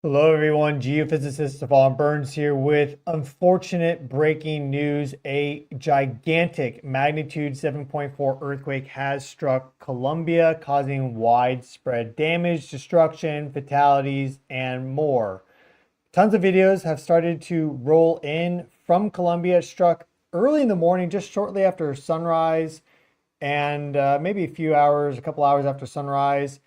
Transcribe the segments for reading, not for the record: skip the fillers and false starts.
Hello, everyone. Geophysicist Stefan Burns here with unfortunate breaking news. A gigantic magnitude 7.4 earthquake has struck Colombia, causing widespread damage, destruction, fatalities, and more. Tons of videos have started to roll in from Colombia. It struck early in the morning, just shortly after sunrise, and maybe a couple hours after sunrise.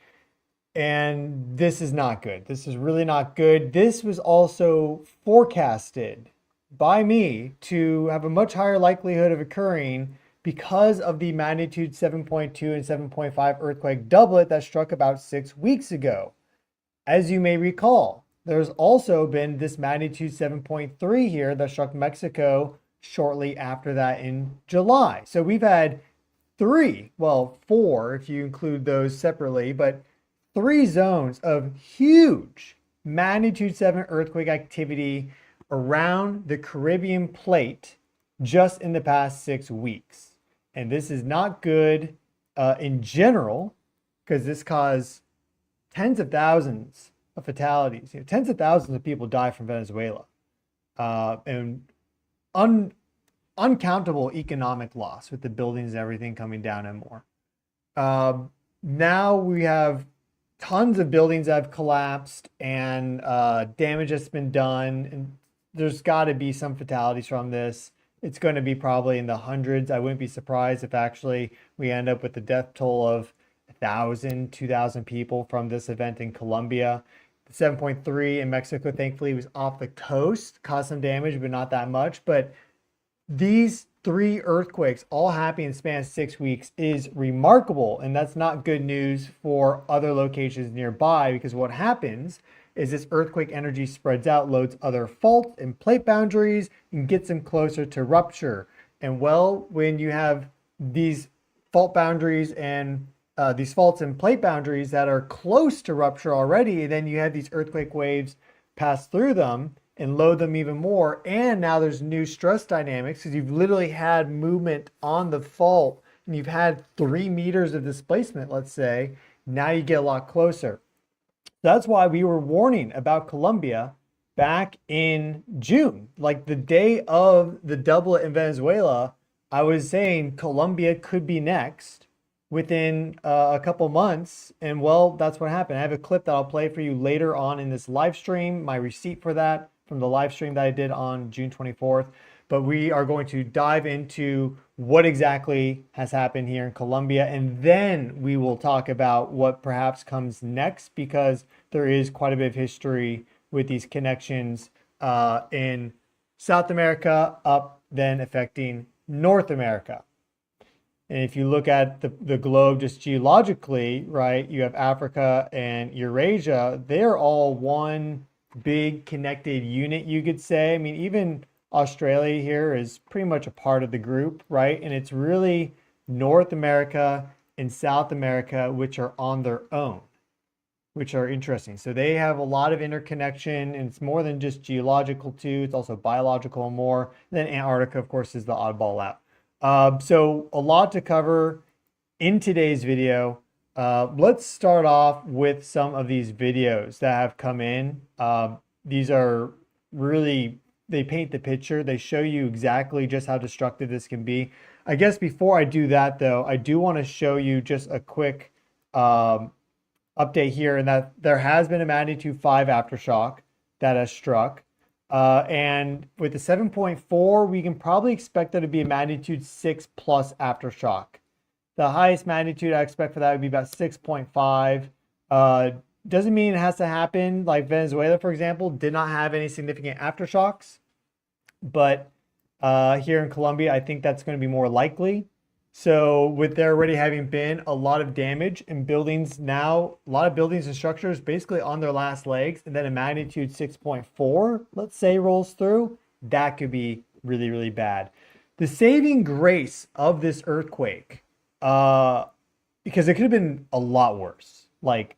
And this is not good. This is really not good. This was also forecasted by me to have a much higher likelihood of occurring because of the magnitude 7.2 and 7.5 earthquake doublet that struck about 6 weeks ago. As you may recall, there's also been this magnitude 7.3 here that struck Mexico shortly after that in July. So we've had four if you include those separately, but three zones of huge magnitude 7 earthquake activity around the Caribbean plate just in the past 6 weeks. And this is not good in general, because this caused tens of thousands of fatalities. Tens of thousands of people die from Venezuela, and uncountable economic loss with the buildings and everything coming down and more. Now we have tons of buildings that have collapsed and damage that's been done. And there's got to be some fatalities from this. It's going to be probably in the hundreds. I wouldn't be surprised if actually we end up with a death toll of 1,000, 2,000 people from this event in Colombia. The 7.3 in Mexico, thankfully, was off the coast, caused some damage, but not that much. But these three earthquakes all happening in the span of 6 weeks is remarkable, and that's not good news for other locations nearby, because what happens is this earthquake energy spreads out, loads other faults and plate boundaries, and gets them closer to rupture. And well, when you have these fault boundaries and these faults and plate boundaries that are close to rupture already, then you have these earthquake waves pass through them and load them even more. And now there's new stress dynamics because you've literally had movement on the fault and you've had 3 meters of displacement, let's say. Now you get a lot closer. That's why we were warning about Colombia back in June. Like the day of the doublet in Venezuela, I was saying Colombia could be next within a couple months. And well, that's what happened. I have a clip that I'll play for you later on in this live stream, my receipt for that from the live stream that I did on June 24th. But we are going to dive into what exactly has happened here in Colombia, and then we will talk about what perhaps comes next, because there is quite a bit of history with these connections in South America up then affecting North America. And if you look at the globe just geologically, right, you have Africa and Eurasia. They're all one big connected unit, you could say. I mean, even Australia here is pretty much a part of the group, right? And it's really North America and South America, which are on their own, which are interesting. So they have a lot of interconnection, and it's more than just geological too. It's also biological and more. And then Antarctica, of course, is the oddball out. So a lot to cover in today's video. Let's start off with some of these videos that have come in. These are really, they paint the picture. They show you exactly just how destructive this can be. I guess before I do that, though, I do want to show you just a quick update here, and that there has been a magnitude 5 aftershock that has struck. And with the 7.4, we can probably expect there to be a magnitude 6 plus aftershock. The highest magnitude I expect for that would be about 6.5. Doesn't mean it has to happen. Like Venezuela, for example, did not have any significant aftershocks. But here in Colombia, I think that's going to be more likely. So with there already having been a lot of damage in buildings now, a lot of buildings and structures basically on their last legs, and then a magnitude 6.4, let's say, rolls through, that could be really, really bad. The saving grace of this earthquake, because it could have been a lot worse, like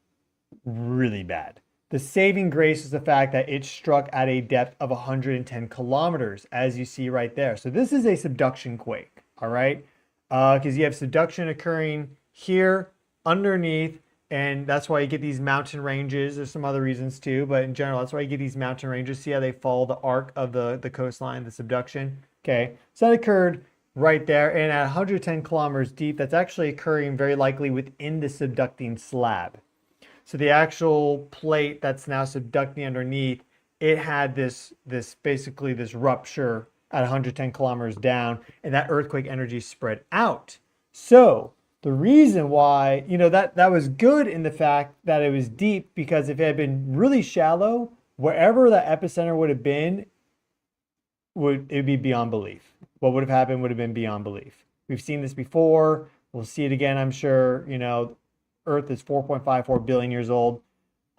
really bad. The saving grace is the fact that it struck at a depth of 110 kilometers, as you see right there. So this is a subduction quake, all right? Because you have subduction occurring here underneath, And that's why you get these mountain ranges. There's some other reasons too, but in general, that's why you get these mountain ranges. See how they follow the arc of the coastline, the subduction? Okay, so that occurred right there. And at 110 kilometers deep, that's actually occurring very likely within the subducting slab. So the actual plate that's now subducting underneath, it had this basically this rupture at 110 kilometers down, and that earthquake energy spread out. So the reason why, that was good in the fact that it was deep, because if it had been really shallow, wherever the epicenter would have been, it would be beyond belief. What would have happened would have been beyond belief. We've seen this before. We'll see it again, I'm sure. Earth is 4.54 billion years old.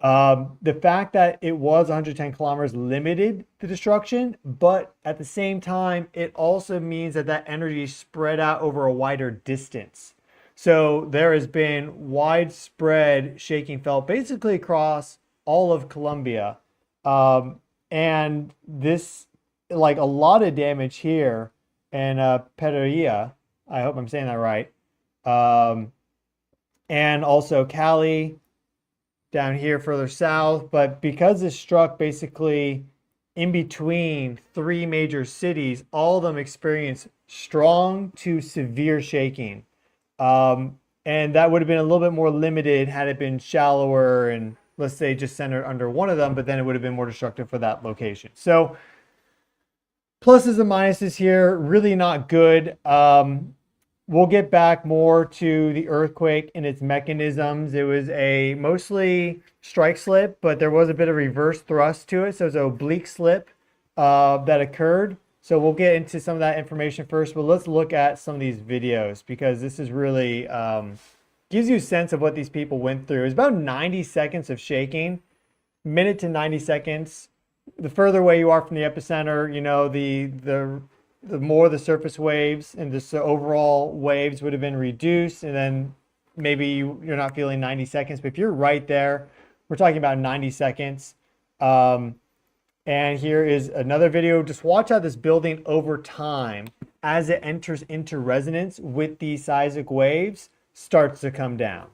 The fact that it was 110 kilometers limited the destruction, but at the same time, it also means that energy spread out over a wider distance. So there has been widespread shaking felt basically across all of Colombia. And this, like a lot of damage here in Pereira, I hope I'm saying that right. And also Cali down here further south. But because this struck basically in between three major cities, all of them experienced strong to severe shaking. And that would have been a little bit more limited had it been shallower and, let's say, just centered under one of them, but then it would have been more destructive for that location. So pluses and minuses here, really not good. We'll get back more to the earthquake and its mechanisms. It was a mostly strike slip, but there was a bit of reverse thrust to it. So it's an oblique slip that occurred. So we'll get into some of that information first, but let's look at some of these videos, because this is really gives you a sense of what these people went through. It was about 90 seconds of shaking, minute to 90 seconds. The further away you are from the epicenter, the more the surface waves and the overall waves would have been reduced, and then maybe you're not feeling 90 seconds. But if you're right there, we're talking about 90 seconds. And here is another video. Just watch how this building over time, as it enters into resonance with these seismic waves, starts to come down.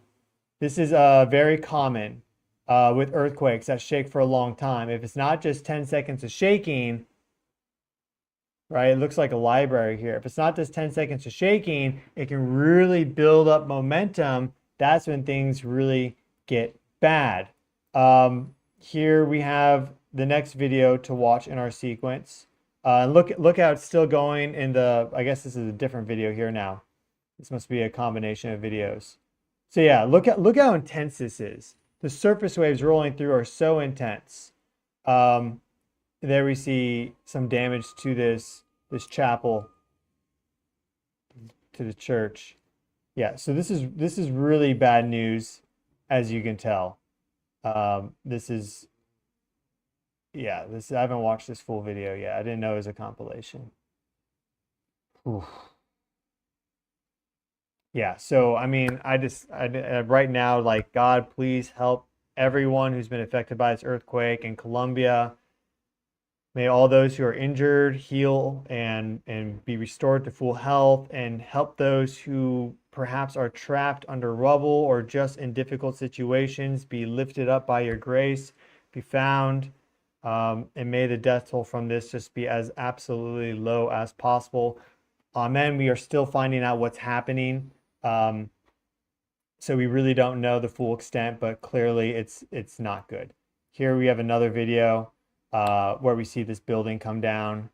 This is very common with earthquakes that shake for a long time. If it's not just 10 seconds of shaking, right? It looks like a library here. If it's not just 10 seconds of shaking, it can really build up momentum. That's when things really get bad. Here we have the next video to watch in our sequence. Look how it's still going in I guess this is a different video here now. This must be a combination of videos. So yeah, look how intense this is. The surface waves rolling through are so intense. There we see some damage to this chapel, to the church. Yeah, so this is really bad news, as you can tell. I haven't watched this full video yet. I didn't know it was a compilation. Oof. Yeah, so I mean, right now, like, God, please help everyone who's been affected by this earthquake in Colombia. May all those who are injured heal and be restored to full health, and help those who perhaps are trapped under rubble or just in difficult situations be lifted up by your grace, be found, and may the death toll from this just be as absolutely low as possible. Amen. We are still finding out what's happening. So we really don't know the full extent, but clearly it's not good. Here we have another video where we see this building come down.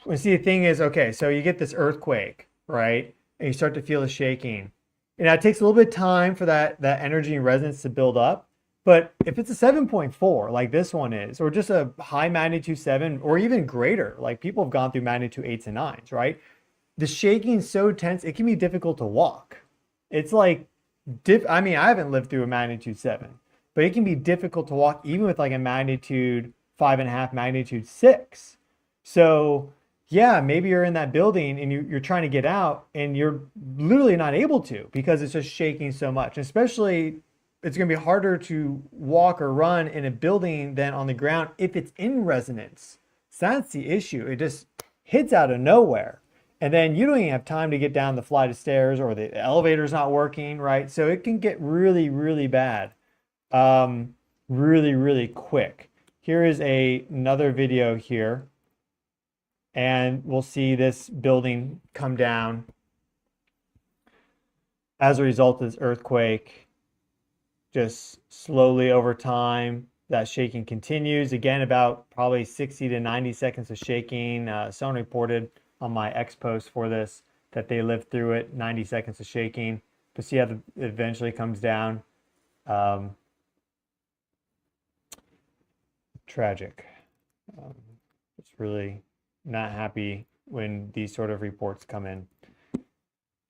We see the thing is, okay, so you get this earthquake, right? And you start to feel the shaking. And it takes a little bit of time for that energy and resonance to build up. But if it's a 7.4, like this one is, or just a high magnitude 7, or even greater, like people have gone through magnitude 8s and 9s, right? The shaking is so tense, it can be difficult to walk. It's like, I mean, I haven't lived through a magnitude 7, but it can be difficult to walk even with like a magnitude 5.5, magnitude 6. So yeah, maybe you're in that building and you're trying to get out and you're literally not able to, because it's just shaking so much. And especially, it's going to be harder to walk or run in a building than on the ground if it's in resonance. So that's the issue. It just hits out of nowhere. And then you don't even have time to get down the flight of stairs, or the elevator's not working, right? So it can get really, really bad, really, really quick. Here is another video here, and we'll see this building come down as a result of this earthquake. Just slowly over time, that shaking continues. Again, about probably 60 to 90 seconds of shaking. Someone reported on my X post for this that they lived through it, 90 seconds of shaking. But see how it eventually comes down. Tragic. It's really not happy when these sort of reports come in.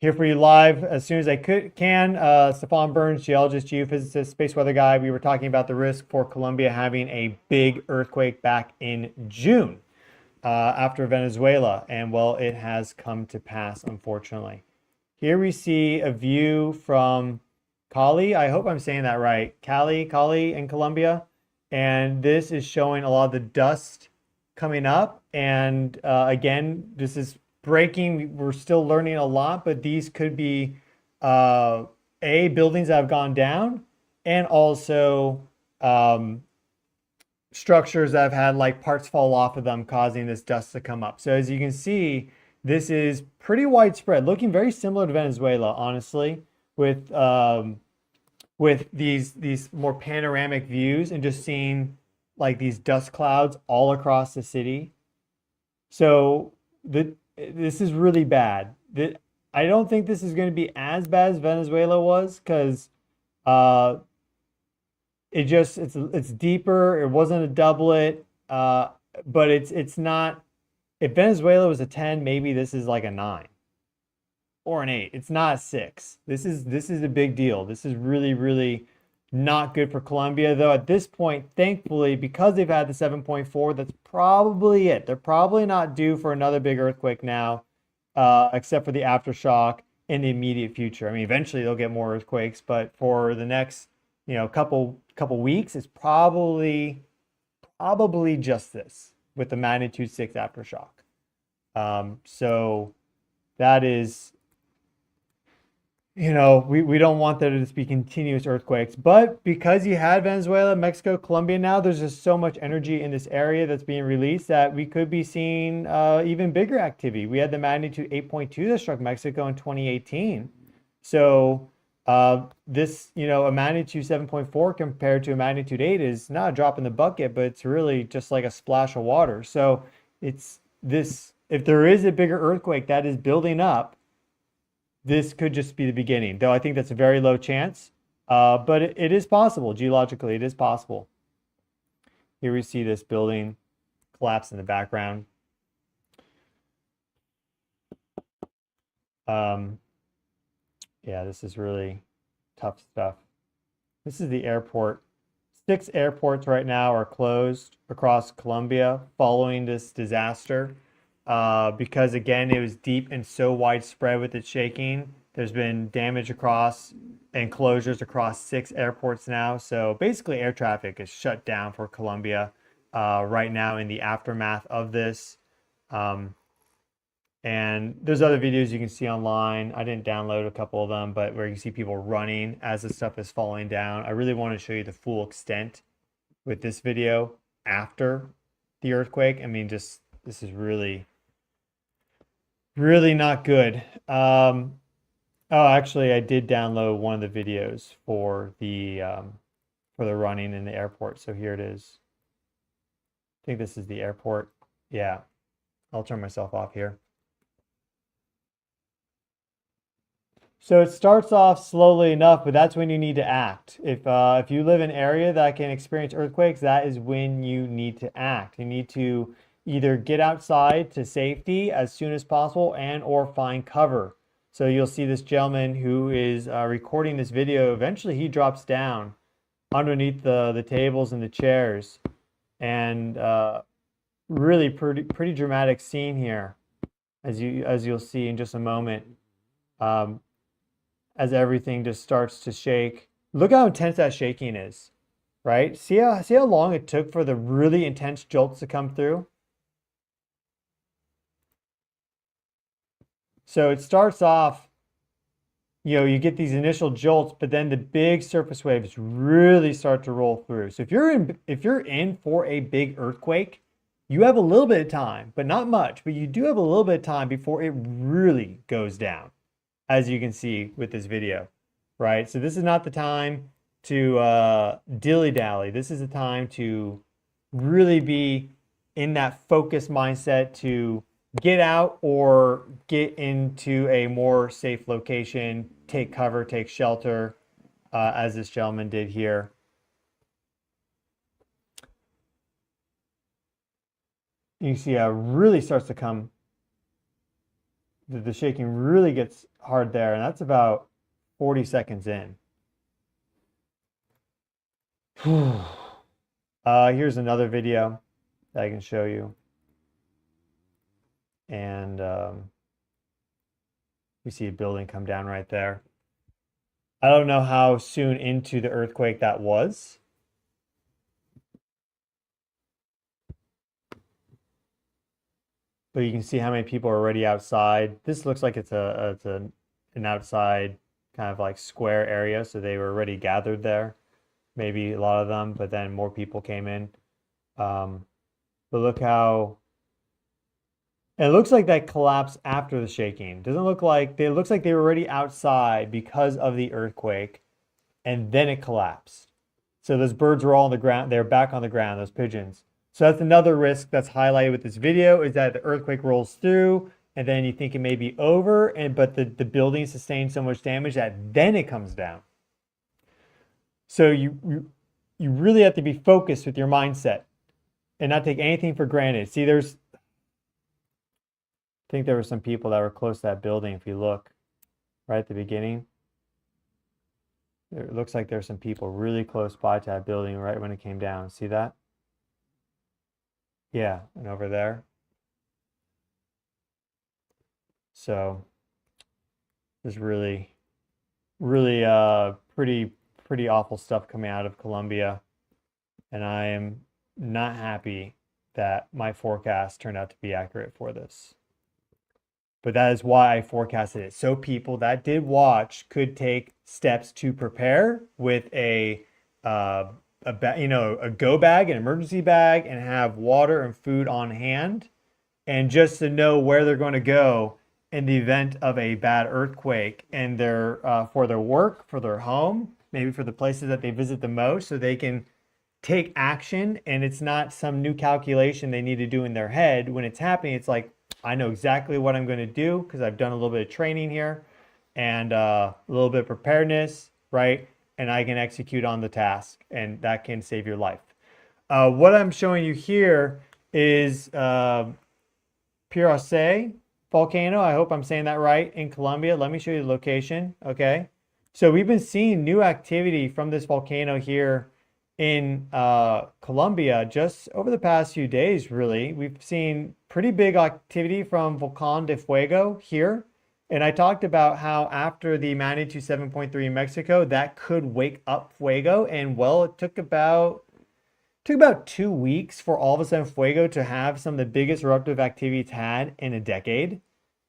Here for you live as soon as I can. Stefan Burns, geologist, geophysicist, space weather guy. We were talking about the risk for Colombia having a big earthquake back in June after Venezuela. And well, it has come to pass, unfortunately. Here we see a view from Cali. I hope I'm saying that right. Cali in Colombia. And this is showing a lot of the dust coming up. And again, this is breaking. We're still learning a lot, but these could be buildings that have gone down, and also structures that have had like parts fall off of them, causing this dust to come up. So as you can see, this is pretty widespread, looking very similar to Venezuela, honestly, with these more panoramic views and just seeing like these dust clouds all across the city. So this is really bad. I don't think this is going to be as bad as Venezuela was, because it's deeper. It wasn't a doublet, but it's not. If Venezuela was a 10, maybe this is like a 9 or an 8. It's not a 6. This is a big deal. This is really, really not good for Colombia, though. At this point, thankfully, because they've had the 7.4, that's probably it. They're probably not due for another big earthquake now, except for the aftershock in the immediate future. I mean, eventually they'll get more earthquakes, but for the next, couple weeks, it's probably just this with the magnitude 6 aftershock. So that is, we don't want there to just be continuous earthquakes. But because you had Venezuela, Mexico, Colombia now, there's just so much energy in this area that's being released that we could be seeing even bigger activity. We had the magnitude 8.2 that struck Mexico in 2018. So this, a magnitude 7.4 compared to a magnitude 8 is not a drop in the bucket, but it's really just like a splash of water. So it's this, if there is a bigger earthquake that is building up, this could just be the beginning, though I think that's a very low chance. But it is possible. Geologically, it is possible. Here we see this building collapse in the background. Yeah, this is really tough stuff. This is the airport. 6 airports right now are closed across Colombia following this disaster. Because again, it was deep and so widespread with its shaking. There's been damage across and closures across 6 airports now. So basically air traffic is shut down for Colombia right now in the aftermath of this. And there's other videos you can see online. I didn't download a couple of them, but where you see people running as the stuff is falling down. I really want to show you the full extent with this video after the earthquake. I mean, this is really not good. Oh, actually, I did download one of the videos for the running in the airport. So here it is. I think this is the airport. Yeah, I'll turn myself off here. So it starts off slowly enough, but that's when you need to act. If you live in an area that can experience earthquakes, that is when you need to act. You need to either get outside to safety as soon as possible and or find cover. So you'll see this gentleman who is recording this video. Eventually he drops down underneath the tables and the chairs, and really pretty dramatic scene here, as you'll see in just a moment, as everything just starts to shake. Look how intense that shaking is, right? See how long it took for the really intense jolts to come through. So it starts off, you get these initial jolts, but then the big surface waves really start to roll through. So if you're in for a big earthquake, you have a little bit of time, but not much, but you do have a little bit of time before it really goes down, as you can see with this video, right? So this is not the time to dilly-dally. This is the time to really be in that focused mindset to get out or get into a more safe location, take cover, take shelter, as this gentleman did here. You see how it really starts to come, the shaking really gets hard there, and that's about 40 seconds in. Here's another video that I can show you. And we see a building come down right there. I don't know how soon into the earthquake that was. But you can see how many people are already outside. This looks like it's an outside kind of like square area, so they were already gathered there. Maybe a lot of them, but then more people came in. But look how it looks like that collapsed after the shaking. Doesn't look like it looks like they were already outside because of the earthquake, and then it collapsed. So those birds were all on the ground. They're back on the ground, those pigeons. So that's another risk that's highlighted with this video, is that the earthquake rolls through and then you think it may be over, but the building sustained so much damage that then it comes down. So you really have to be focused with your mindset and not take anything for granted. See, I think there were some people that were close to that building. If you look right at the beginning, it looks like there's some people really close by to that building right when it came down. See that? Yeah, and over there. So there's really pretty awful stuff coming out of Colombia, and I am not happy that my forecast turned out to be accurate for this. But that is why I forecasted it, so people that did watch could take steps to prepare with a go bag, an emergency bag, and have water and food on hand, and just to know where they're going to go in the event of a bad earthquake, and for their work, for their home, maybe for the places that they visit the most, so they can take action, and it's not some new calculation they need to do in their head. When it's happening, it's like, I know exactly what I'm going to do because I've done a little bit of training here and a little bit of preparedness, right? And I can execute on the task, and that can save your life. What I'm showing you here is Piracé volcano. I hope I'm saying that right, in Colombia. Let me show you the location, okay? So we've been seeing new activity from this volcano here in Colombia just over the past few days, really. We've seen pretty big activity from Volcán de Fuego here. And I talked about how after the magnitude 7.3 in Mexico, that could wake up Fuego. And well, it took about 2 weeks for all of a sudden Fuego to have some of the biggest eruptive activity it's had in a decade.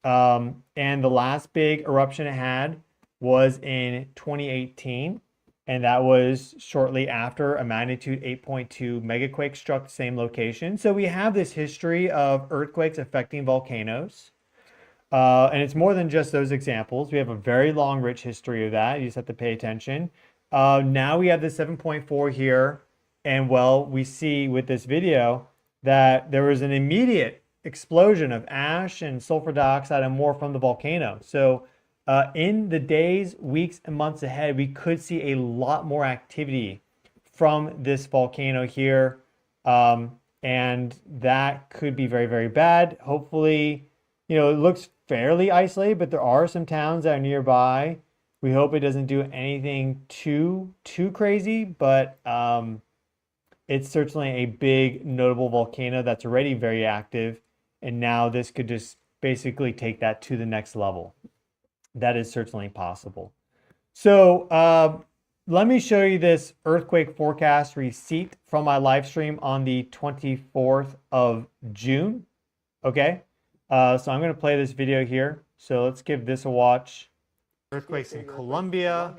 And the last big eruption it had was in 2018. And that was shortly after a magnitude 8.2 megaquake struck the same location. So we have this history of earthquakes affecting volcanoes. And it's more than just those examples. We have a very long, rich history of that. You just have to pay attention. Now we have the 7.4 here. And well, we see with this video that there was an immediate explosion of ash and sulfur dioxide and more from the volcano. So in the days, weeks, and months ahead, we could see a lot more activity from this volcano here. And that could be very, very bad. Hopefully, it looks fairly isolated, but there are some towns that are nearby. We hope it doesn't do anything too crazy, but it's certainly a big, notable volcano that's already very active. And now this could just basically take that to the next level. That is certainly possible. So let me show you this earthquake forecast receipt from my live stream on the 24th of June. Okay, so I'm going to play this video here So let's give this a watch. Earthquakes in Colombia,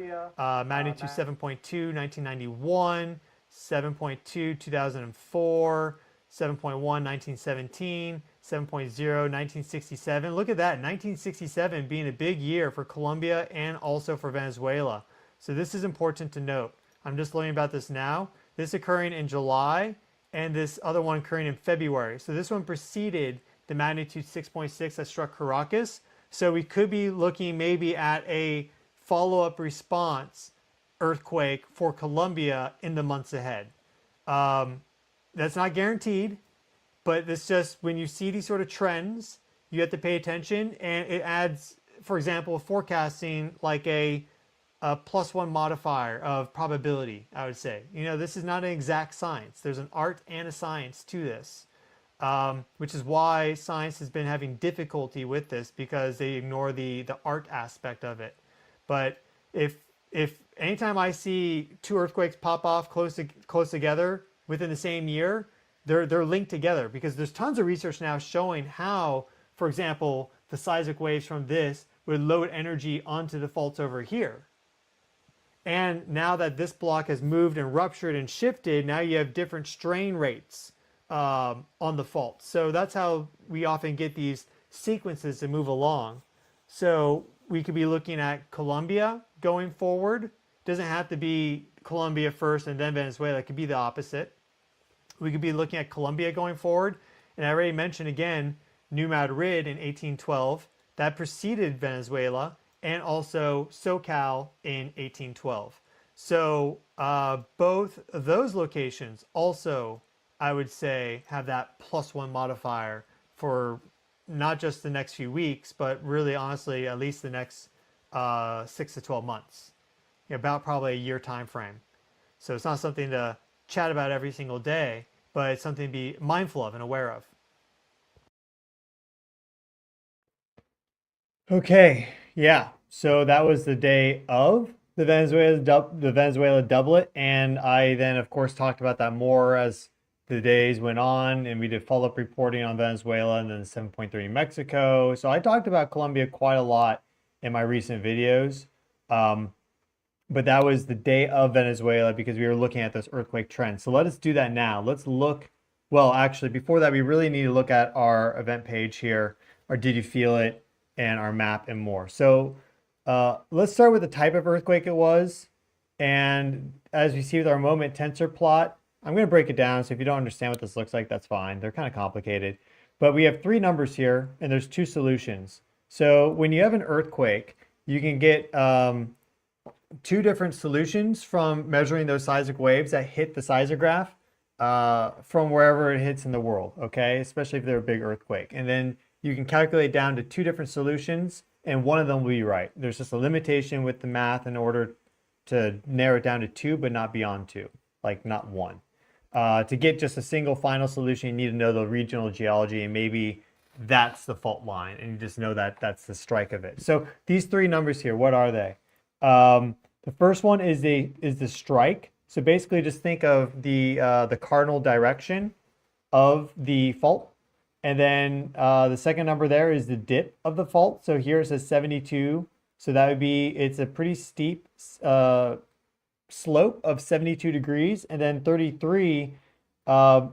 magnitude 7.2, 1991, 7.2, 2004, 7.1, 1917, 7.0, 1967. Look at that, 1967 being a big year for Colombia and also for Venezuela. So this is important to note. I'm just learning about this now. This occurring in July and this other one occurring in February. So this one preceded the magnitude 6.6 that struck Caracas. So we could be looking maybe at a follow-up response earthquake for Colombia in the months ahead. That's not guaranteed, but it's just when you see these sort of trends, you have to pay attention, and it adds, for example, forecasting like a +1 modifier of probability, I would say. You know, this is not an exact science. There's an art and a science to this, which is why science has been having difficulty with this, because they ignore the art aspect of it. But if anytime I see two earthquakes pop off close together within the same year, they're linked together, because there's tons of research now showing how, for example, the seismic waves from this would load energy onto the faults over here. And now that this block has moved and ruptured and shifted, now you have different strain rates on the fault. So that's how we often get these sequences to move along. So we could be looking at Colombia going forward. It doesn't have to be Colombia first and then Venezuela. It could be the opposite. We could be looking at Colombia going forward. And I already mentioned again, New Madrid in 1812. That preceded Venezuela, and also SoCal in 1812. So both of those locations also, I would say, have that +1 modifier for not just the next few weeks, but really honestly, at least the next 6 to 12 months, about probably a year time frame. So it's not something to chat about every single day, but it's something to be mindful of and aware of. Okay, yeah. So that was the day of the Venezuela doublet, and I then, of course, talked about that more as the days went on, and we did follow-up reporting on Venezuela and then the 7.3 in Mexico. So I talked about Colombia quite a lot in my recent videos, but that was the day of Venezuela because we were looking at this earthquake trend. So let us do that now. Let's look. Well, actually, before that, we really need to look at our event page here, our Did You Feel It, and our map and more. So let's start with the type of earthquake it was. And as we see with our moment tensor plot, I'm going to break it down. So if you don't understand what this looks like, that's fine. They're kind of complicated. But we have 3 numbers here, and there's 2 solutions. So when you have an earthquake, you can get 2 different solutions from measuring those seismic waves that hit the seismograph from wherever it hits in the world, okay? Especially if they're a big earthquake. And then you can calculate down to 2 different solutions, and one of them will be right. There's just a limitation with the math in order to narrow it down to 2, but not beyond 2, like not 1. To get just a single final solution, you need to know the regional geology, and maybe that's the fault line, and you just know that that's the strike of it. So these 3 numbers here, what are they? The first one is the strike. So basically, just think of the cardinal direction of the fault. And then the second number there is the dip of the fault. So here it says 72. So that would be, it's a pretty steep slope of 72 degrees. And then 33,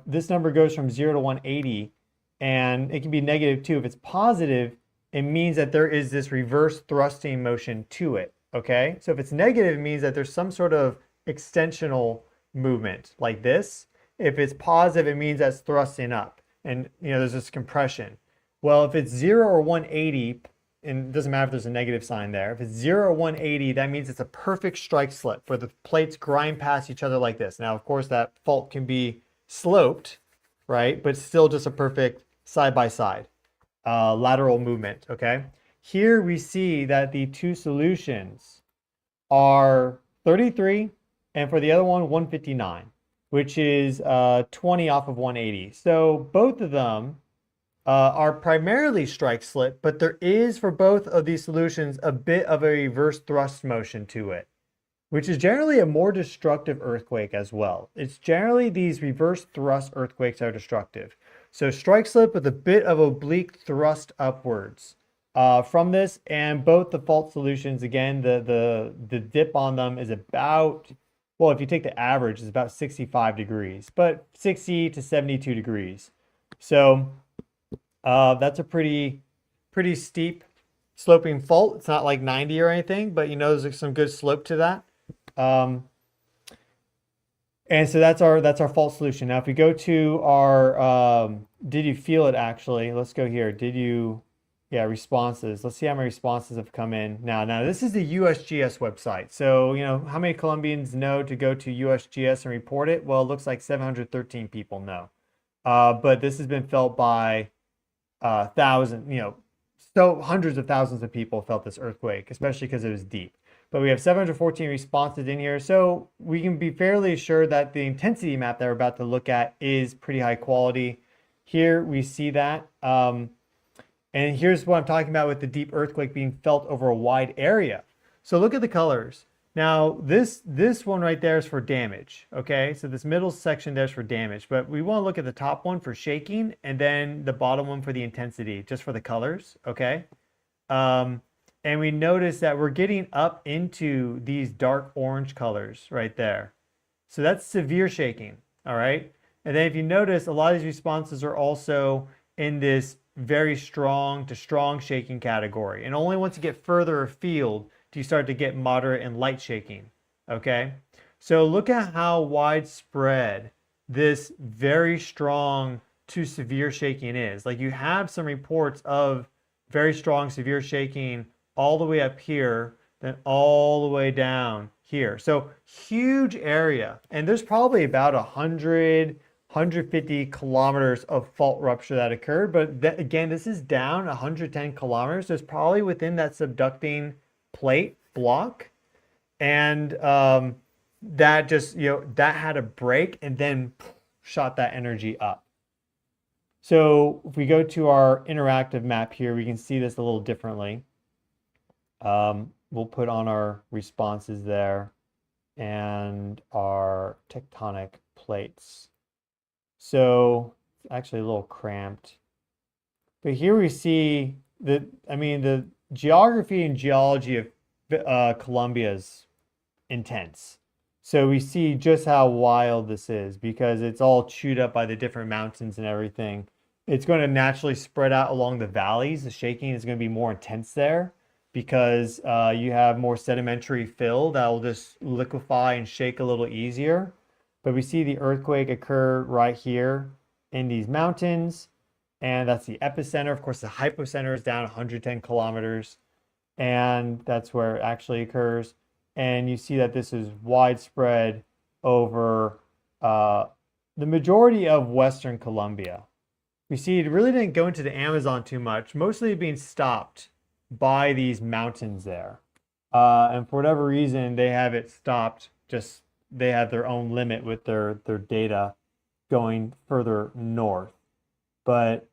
this number goes from 0 to 180. And it can be negative too. If it's positive, it means that there is this reverse thrusting motion to it. Okay? So if it's negative, it means that there's some sort of extensional movement like this. If it's positive, it means that's thrusting up. And there's this compression. Well, if it's 0 or 180, and it doesn't matter if there's a negative sign there. If it's 0 or 180, that means it's a perfect strike slip where the plates grind past each other like this. Now, of course, that fault can be sloped, right? But still just a perfect side-by-side lateral movement, okay? Here we see that the 2 solutions are 33, and for the other one, 159. Which is 20 off of 180. So both of them are primarily strike slip, but there is for both of these solutions a bit of a reverse thrust motion to it, which is generally a more destructive earthquake as well. It's generally these reverse thrust earthquakes that are destructive. So strike slip with a bit of oblique thrust upwards from this, and both the fault solutions, again, the dip on them is about, well, if you take the average, it's about 65 degrees, but 60 to 72 degrees. So that's a pretty steep sloping fault. It's not like 90 or anything, but you know there's some good slope to that. And so that's our fault solution. Now, if we go to our did you feel it actually? Let's go here. Did you, yeah, responses. Let's see how many responses have come in. Now this is the USGS website. So, you know, how many Colombians know to go to USGS and report it? Well, it looks like 713 people know. But this has been felt by thousands, you know, so hundreds of thousands of people felt this earthquake, especially because it was deep. But we have 714 responses in here, so we can be fairly assured that the intensity map that we're about to look at is pretty high quality. Here we see that. And here's what I'm talking about with the deep earthquake being felt over a wide area. So look at the colors. Now, this one right there is for damage, okay? So this middle section there is for damage, but we want to look at the top one for shaking and then the bottom one for the intensity, just for the colors, okay? And we notice that we're getting up into these dark orange colors right there. So that's severe shaking, all right? And then if you notice, a lot of these responses are also in this very strong to strong shaking category. And only once you get further afield do you start to get moderate and light shaking, okay? So look at how widespread this very strong to severe shaking is. Like you have some reports of very strong severe shaking all the way up here, then all the way down here. So huge area. And there's probably about 100, 150 kilometers of fault rupture that occurred. But again, this is down 110 kilometers. So it's probably within that subducting plate block. And that just, you know, that had a break and then shot that energy up. So if we go to our interactive map here, we can see this a little differently. We'll put on our responses there and our tectonic plates. So it's actually a little cramped. But here we see the geography and geology of Colombia is intense. So we see just how wild this is because it's all chewed up by the different mountains and everything. It's going to naturally spread out along the valleys. The shaking is going to be more intense there because you have more sedimentary fill that will just liquefy and shake a little easier. But we see the earthquake occur right here in these mountains, and that's the epicenter. Of course, the hypocenter is down 110 kilometers, and that's where it actually occurs. And you see that this is widespread over the majority of Western Colombia. We see it really didn't go into the Amazon too much, mostly being stopped by these mountains there. And for whatever reason, they have it stopped. Just they have their own limit with their data going further north. But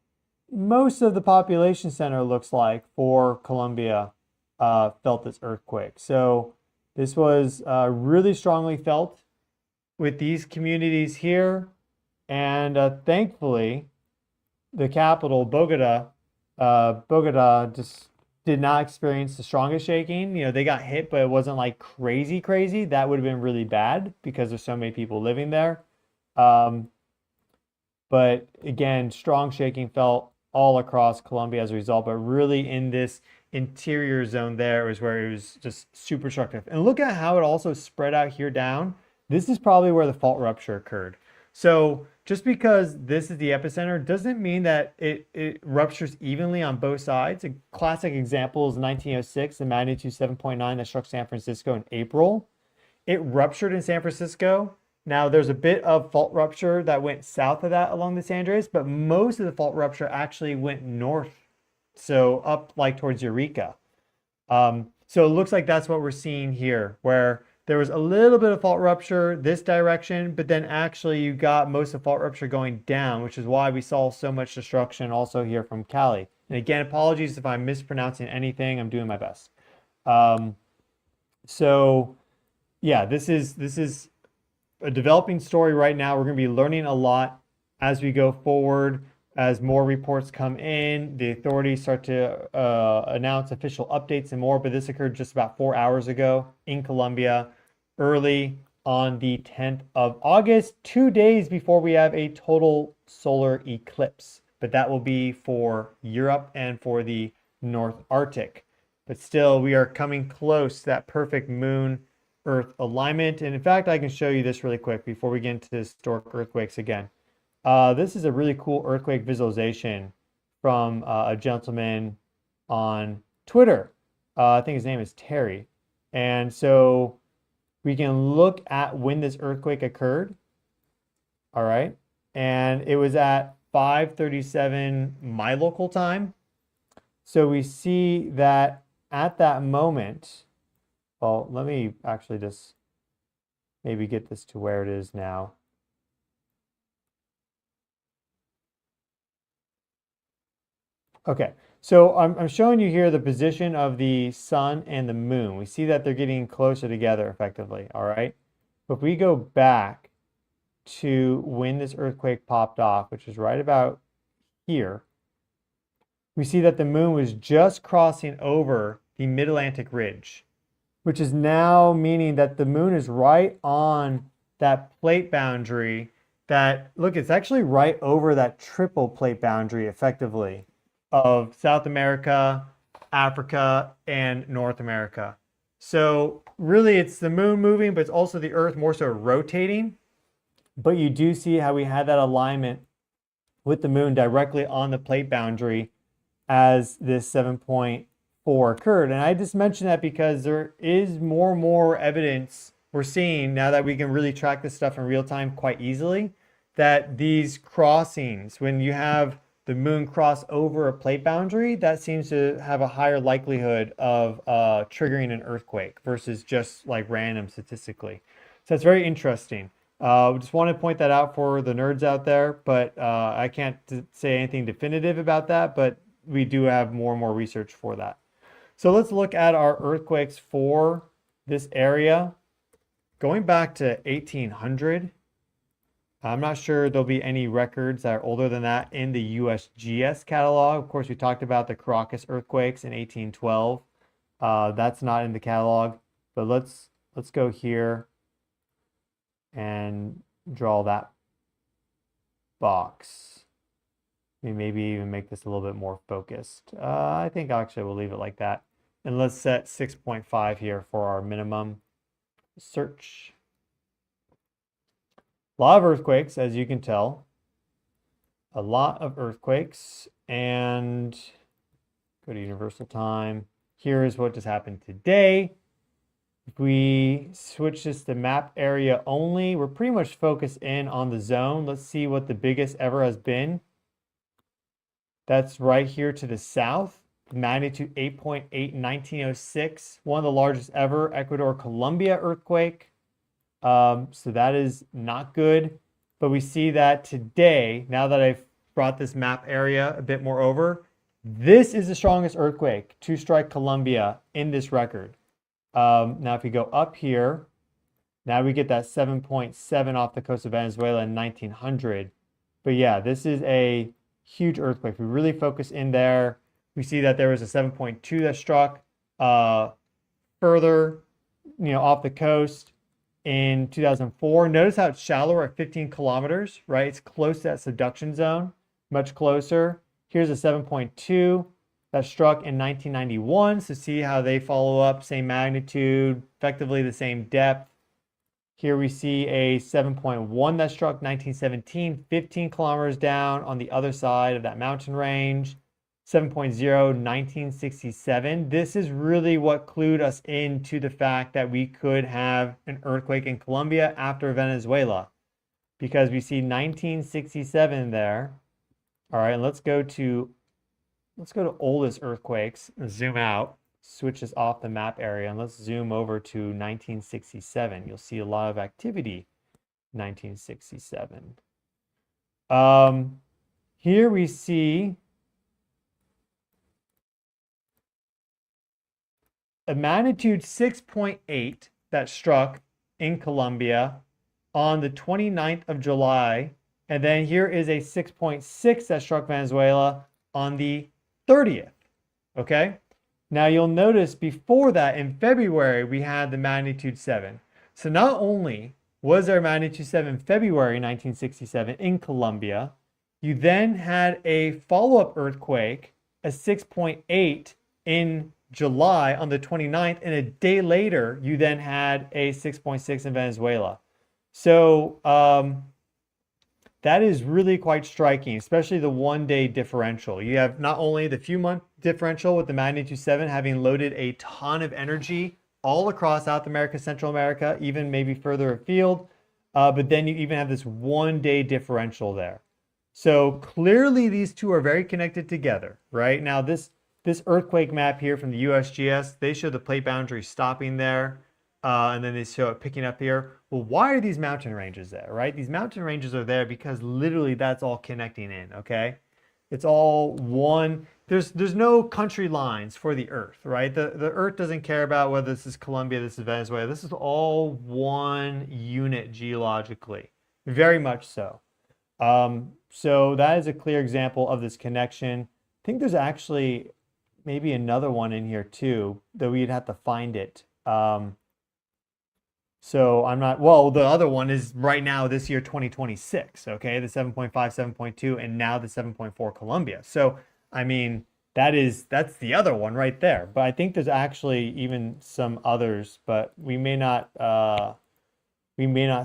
most of the population center looks like for Colombia felt this earthquake. So this was really strongly felt with these communities here. And thankfully, the capital, Bogota just did not experience the strongest shaking. You know, they got hit, but it wasn't like crazy. That would have been really bad because there's so many people living there. But again, strong shaking felt all across Colombia as a result, but really in this interior zone there was where it was just super destructive. And look at how it also spread out here down. This is probably where the fault rupture occurred. So just because this is the epicenter doesn't mean that it ruptures evenly on both sides. A classic example is 1906, the magnitude 7.9 that struck San Francisco in April. It ruptured in San Francisco. Now there's a bit of fault rupture that went south of that along the San Andreas, but most of the fault rupture actually went north, so up like towards Eureka. So it looks like that's what we're seeing here, where there was a little bit of fault rupture this direction, but then actually you got most of fault rupture going down, which is why we saw so much destruction also here from Cali. And again, apologies if I'm mispronouncing anything. I'm doing my best. So yeah, this is a developing story right now. We're going to be learning a lot as we go forward. As more reports come in, the authorities start to announce official updates and more, but this occurred just about 4 hours ago in Colombia, early on the 10th of August, 2 days before we have a total solar eclipse. But that will be for Europe and for the North Arctic. But still, we are coming close to that perfect moon-Earth alignment. And in fact, I can show you this really quick before we get into historic earthquakes again. This is a really cool earthquake visualization from a gentleman on Twitter. I think his name is Terry. And so we can look at when this earthquake occurred. All right. And it was at 5:37 my local time. So we see that at that moment, well, let me actually just maybe get this to where it is now. Okay, so I'm showing you here the position of the sun and the moon. We see that they're getting closer together effectively, all right? But if we go back to when this earthquake popped off, which is right about here, we see that the moon was just crossing over the Mid-Atlantic Ridge, which is now meaning that the moon is right on that plate boundary that, look, it's actually right over that triple plate boundary effectively of South America, Africa, and North America. So really it's the moon moving, but it's also the Earth more so rotating. But you do see how we had that alignment with the moon directly on the plate boundary as this 7.4 occurred. And I just mentioned that because there is more and more evidence we're seeing now that we can really track this stuff in real time quite easily, that these crossings, when you have the moon cross over a plate boundary, that seems to have a higher likelihood of triggering an earthquake versus just like random statistically. So it's very interesting. Just want to point that out for the nerds out there, but I can't say anything definitive about that, but we do have more and more research for that. So let's look at our earthquakes for this area. Going back to 1800, I'm not sure there'll be any records that are older than that in the USGS catalog. Of course, we talked about the Caracas earthquakes in 1812. That's not in the catalog, but let's go here and draw that box. Maybe even make this a little bit more focused. I think actually we'll leave it like that. And let's set 6.5 here for our minimum search. A lot of earthquakes, as you can tell. A lot of earthquakes. And go to universal time. Here is what just happened today. If we switch this to map area only, we're pretty much focused in on the zone. Let's see what the biggest ever has been. That's right here to the south. Magnitude 8.8 in 1906. One of the largest ever Ecuador-Colombia earthquake. So that is not good. But we see that today, now that I've brought this map area a bit more over, this is the strongest earthquake to strike Colombia in this record. Now if we go up here, now we get that 7.7 off the coast of Venezuela in 1900. But yeah, this is a huge earthquake. If we really focus in there, we see that there was a 7.2 that struck further, off the coast in 2004. Notice how it's shallower at 15 kilometers, right? It's close to that subduction zone, much closer. Here's a 7.2 that struck in 1991. So see how they follow up, same magnitude, effectively the same depth. Here we see a 7.1 that struck 1917, 15 kilometers down on the other side of that mountain range. 7.0, 1967. This is really what clued us into the fact that we could have an earthquake in Colombia after Venezuela, because we see 1967 there. All right, and let's go to oldest earthquakes and zoom out. Switch this off the map area and let's zoom over to 1967. You'll see a lot of activity in 1967. Here we see a magnitude 6.8 that struck in Colombia on the 29th of July And then here is a 6.6 that struck Venezuela on the 30th. Okay. Now you'll notice before that in February, we had the magnitude 7. So not only was there magnitude 7 in February 1967 in Colombia, you then had a follow-up earthquake, a 6.8 in July on the 29th, and a day later, you then had a 6.6 in Venezuela. So that is really quite striking, especially the one-day differential. You have not only the few-month differential with the magnitude 7 having loaded a ton of energy all across South America, Central America, even maybe further afield, but then you even have this one-day differential there. So clearly these two are very connected together, right? Now this earthquake map here from the USGS, they show the plate boundary stopping there, and then they show it picking up here. Well, why are these mountain ranges there, right? These mountain ranges are there because literally that's all connecting in, okay? It's all one. There's no country lines for the Earth, right? The Earth doesn't care about whether this is Colombia, this is Venezuela. This is all one unit geologically, very much so. So that is a clear example of this connection. I think there's actually maybe another one in here too, though we'd have to find it. So I'm not, well, the other one is right now this year, 2026, okay? The 7.5, 7.2, and now the 7.4 Colombia. So, I mean, that's the other one right there. But I think there's actually even some others, but we may not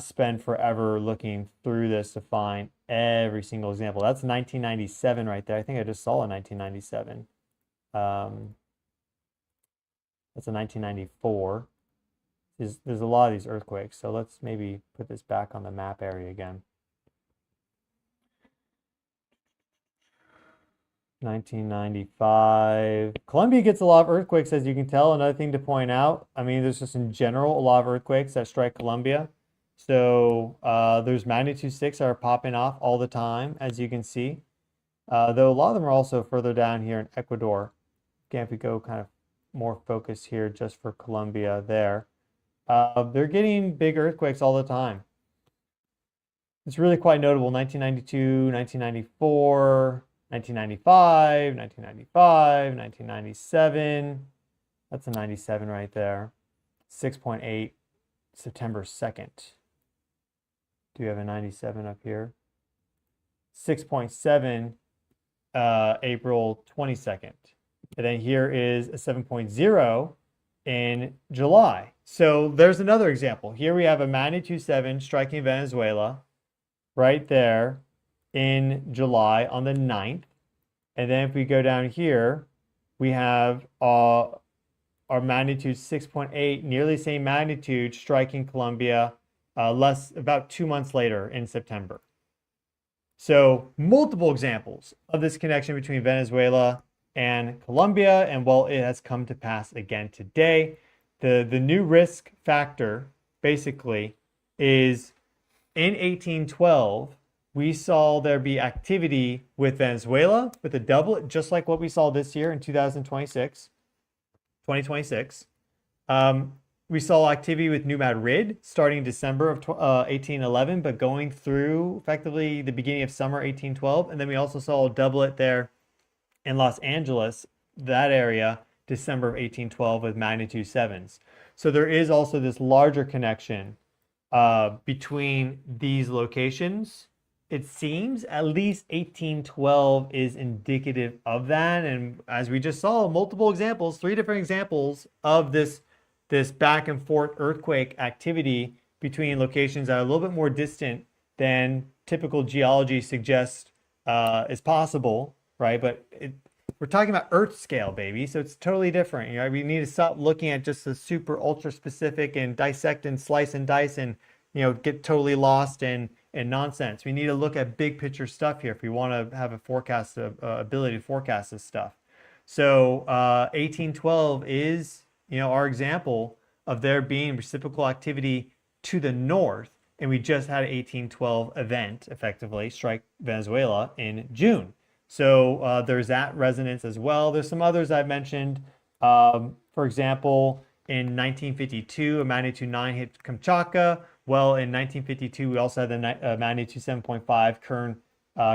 spend forever looking through this to find every single example. That's 1997 right there. I think I just saw a 1997. That's a 1994. There's a lot of these earthquakes, so let's maybe put this back on the map area again. 1995. Colombia gets a lot of earthquakes, as you can tell. Another thing to point out, I mean, there's just in general a lot of earthquakes that strike Colombia. So there's magnitude 6 that are popping off all the time, as you can see. Though a lot of them are also further down here in Ecuador. Again, if we go kind of more focused here just for Colombia there. They're getting big earthquakes all the time. It's really quite notable. 1992, 1994, 1995, 1995, 1997. That's a 97 right there. 6.8, September 2nd. Do we have a 97 up here? 6.7, April 22nd. And then here is a 7.0 in July. So there's another example. Here we have a magnitude 7 striking Venezuela right there in July on the 9th. And then if we go down here, we have our magnitude 6.8, nearly same magnitude, striking Colombia about 2 months later in September. So multiple examples of this connection between Venezuela and Colombia, and well, it has come to pass again today. The new risk factor basically is in 1812, we saw there be activity with Venezuela with a doublet, just like what we saw this year in 2026. We saw activity with New Madrid starting December of 1811, but going through effectively the beginning of summer 1812. And then we also saw a doublet there in Los Angeles, that area, December of 1812 with magnitude 7s. So there is also this larger connection between these locations. It seems at least 1812 is indicative of that. And as we just saw, multiple examples, 3 different examples of this back and forth earthquake activity between locations that are a little bit more distant than typical geology suggests is possible, right? But we're talking about Earth scale, baby, so it's totally different. You know, we need to stop looking at just the super ultra specific and dissect and slice and dice and, you know, get totally lost in nonsense. We need to look at big picture stuff here if we want to have a forecast ability to forecast this stuff. So 1812 is, you know, our example of there being reciprocal activity to the north, and we just had an 1812 event effectively strike Venezuela in June. So there's that resonance as well. There's some others I've mentioned. For example, in 1952, a magnitude 9 hit Kamchatka, Well, in 1952, we also had the magnitude 7.5 Kern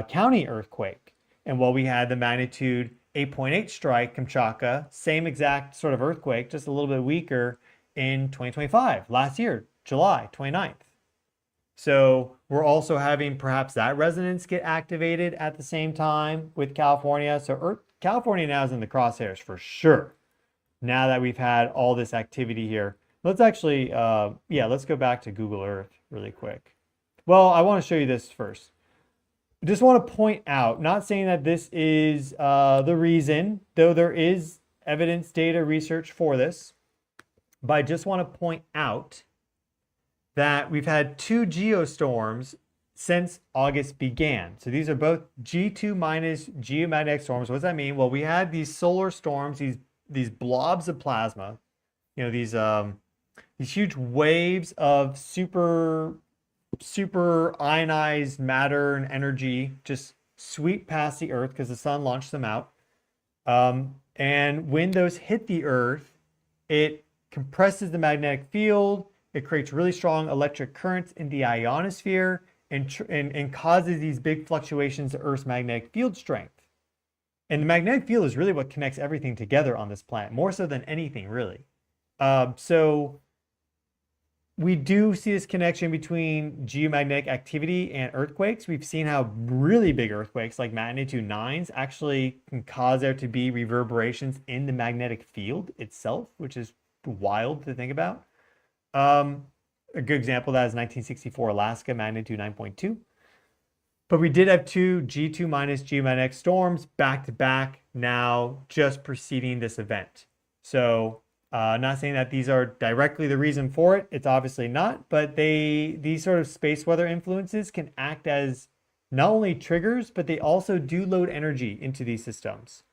County earthquake. And while we had the magnitude 8.8 strike Kamchatka, same exact sort of earthquake, just a little bit weaker in 2025, last year, July 29th. So we're also having perhaps that resonance get activated at the same time with California. So California now is in the crosshairs for sure. Now that we've had all this activity here, let's actually, let's go back to Google Earth really quick. Well, I want to show you this first. I just want to point out, not saying that this is the reason, though there is evidence, data, research for this, but I just want to point out that we've had 2 geostorms since August began. So these are both G2 minus geomagnetic storms. What does that mean? Well, we had these solar storms, these blobs of plasma, you know, these huge waves of super ionized matter and energy just sweep past the Earth because the sun launched them out. And when those hit the Earth, it compresses the magnetic field. It creates really strong electric currents in the ionosphere and causes these big fluctuations to Earth's magnetic field strength. And the magnetic field is really what connects everything together on this planet, more so than anything, really. So we do see this connection between geomagnetic activity and earthquakes. We've seen how really big earthquakes, like magnitude 9s, actually can cause there to be reverberations in the magnetic field itself, which is wild to think about. A good example of that is 1964 Alaska, magnitude 9.2. But we did have 2 G2 minus geomagnetic storms back to back now, just preceding this event. So not saying that these are directly the reason for it. It's obviously not, but these sort of space weather influences can act as not only triggers, but they also do load energy into these systems.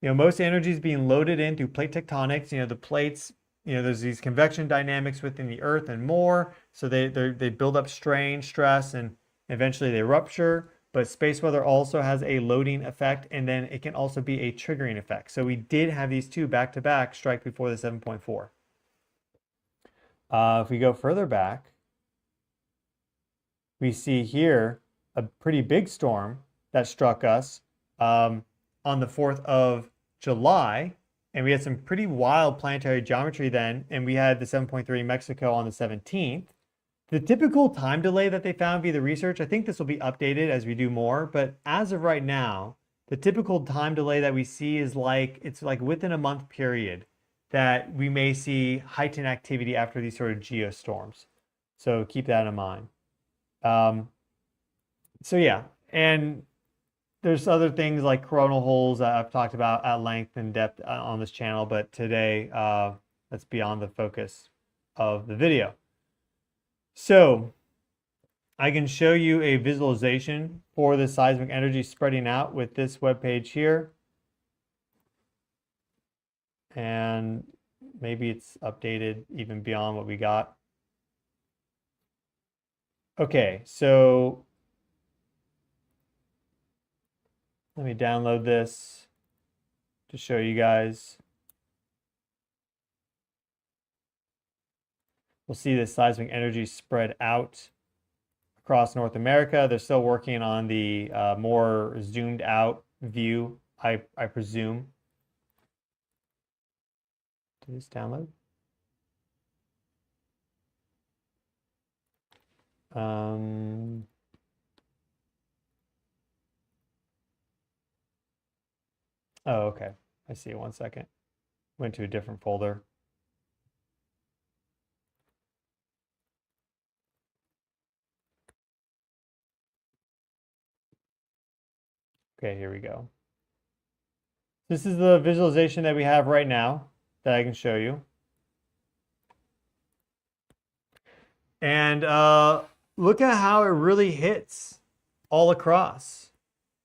You know, most energy is being loaded in through plate tectonics. You know, the plates, you know, there's these convection dynamics within the Earth and more. So they build up strain, stress, and eventually they rupture. But space weather also has a loading effect, and then it can also be a triggering effect. So we did have these 2 back-to-back strike before the 7.4. If we go further back, we see here a pretty big storm that struck us on the 4th of July. And we had some pretty wild planetary geometry then, and we had the 7.3 in Mexico on the 17th. The typical time delay that they found via the research, I think this will be updated as we do more, but as of right now, the typical time delay that we see is it's like within a month period that we may see heightened activity after these sort of geostorms. So keep that in mind. So yeah, and there's other things like coronal holes that I've talked about at length and depth on this channel, but today that's beyond the focus of the video. So I can show you a visualization for the seismic energy spreading out with this web page here. And maybe it's updated even beyond what we got. Okay, so let me download this to show you guys. We'll see this seismic energy spread out across North America. They're still working on the more zoomed out view, I presume. Did this download? Oh, okay. I see. 1 second. Went to a different folder. Okay, here we go. This is the visualization that we have right now that I can show you. And look at how it really hits all across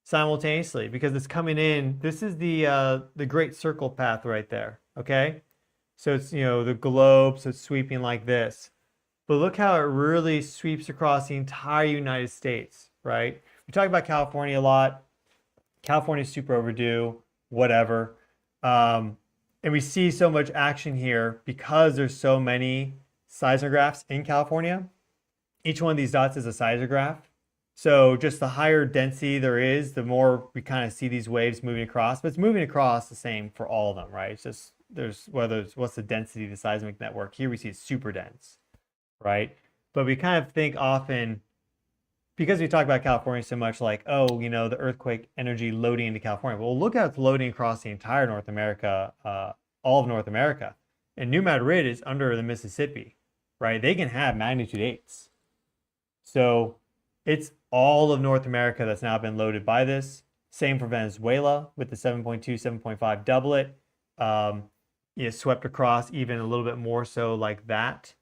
simultaneously because it's coming in. This is the Great Circle path right there, okay? So it's, you know, the globe, so it's sweeping like this. But look how it really sweeps across the entire United States, right? We talk about California a lot. California's super overdue, whatever. And we see so much action here because there's so many seismographs in California. Each one of these dots is a seismograph. So just the higher density there is, the more we kind of see these waves moving across. But it's moving across the same for all of them, right? It's just what's the density of the seismic network. Here we see it's super dense, right? But we kind of think often, because we talk about California so much, like, oh, you know, the earthquake energy loading into California. Well, look how it's loading across the entire North America, all of North America. And New Madrid is under the Mississippi, right? They can have magnitude 8s. So it's all of North America that's now been loaded by this. Same for Venezuela with the 7.2, 7.5 doublet. Swept across even a little bit more so like that.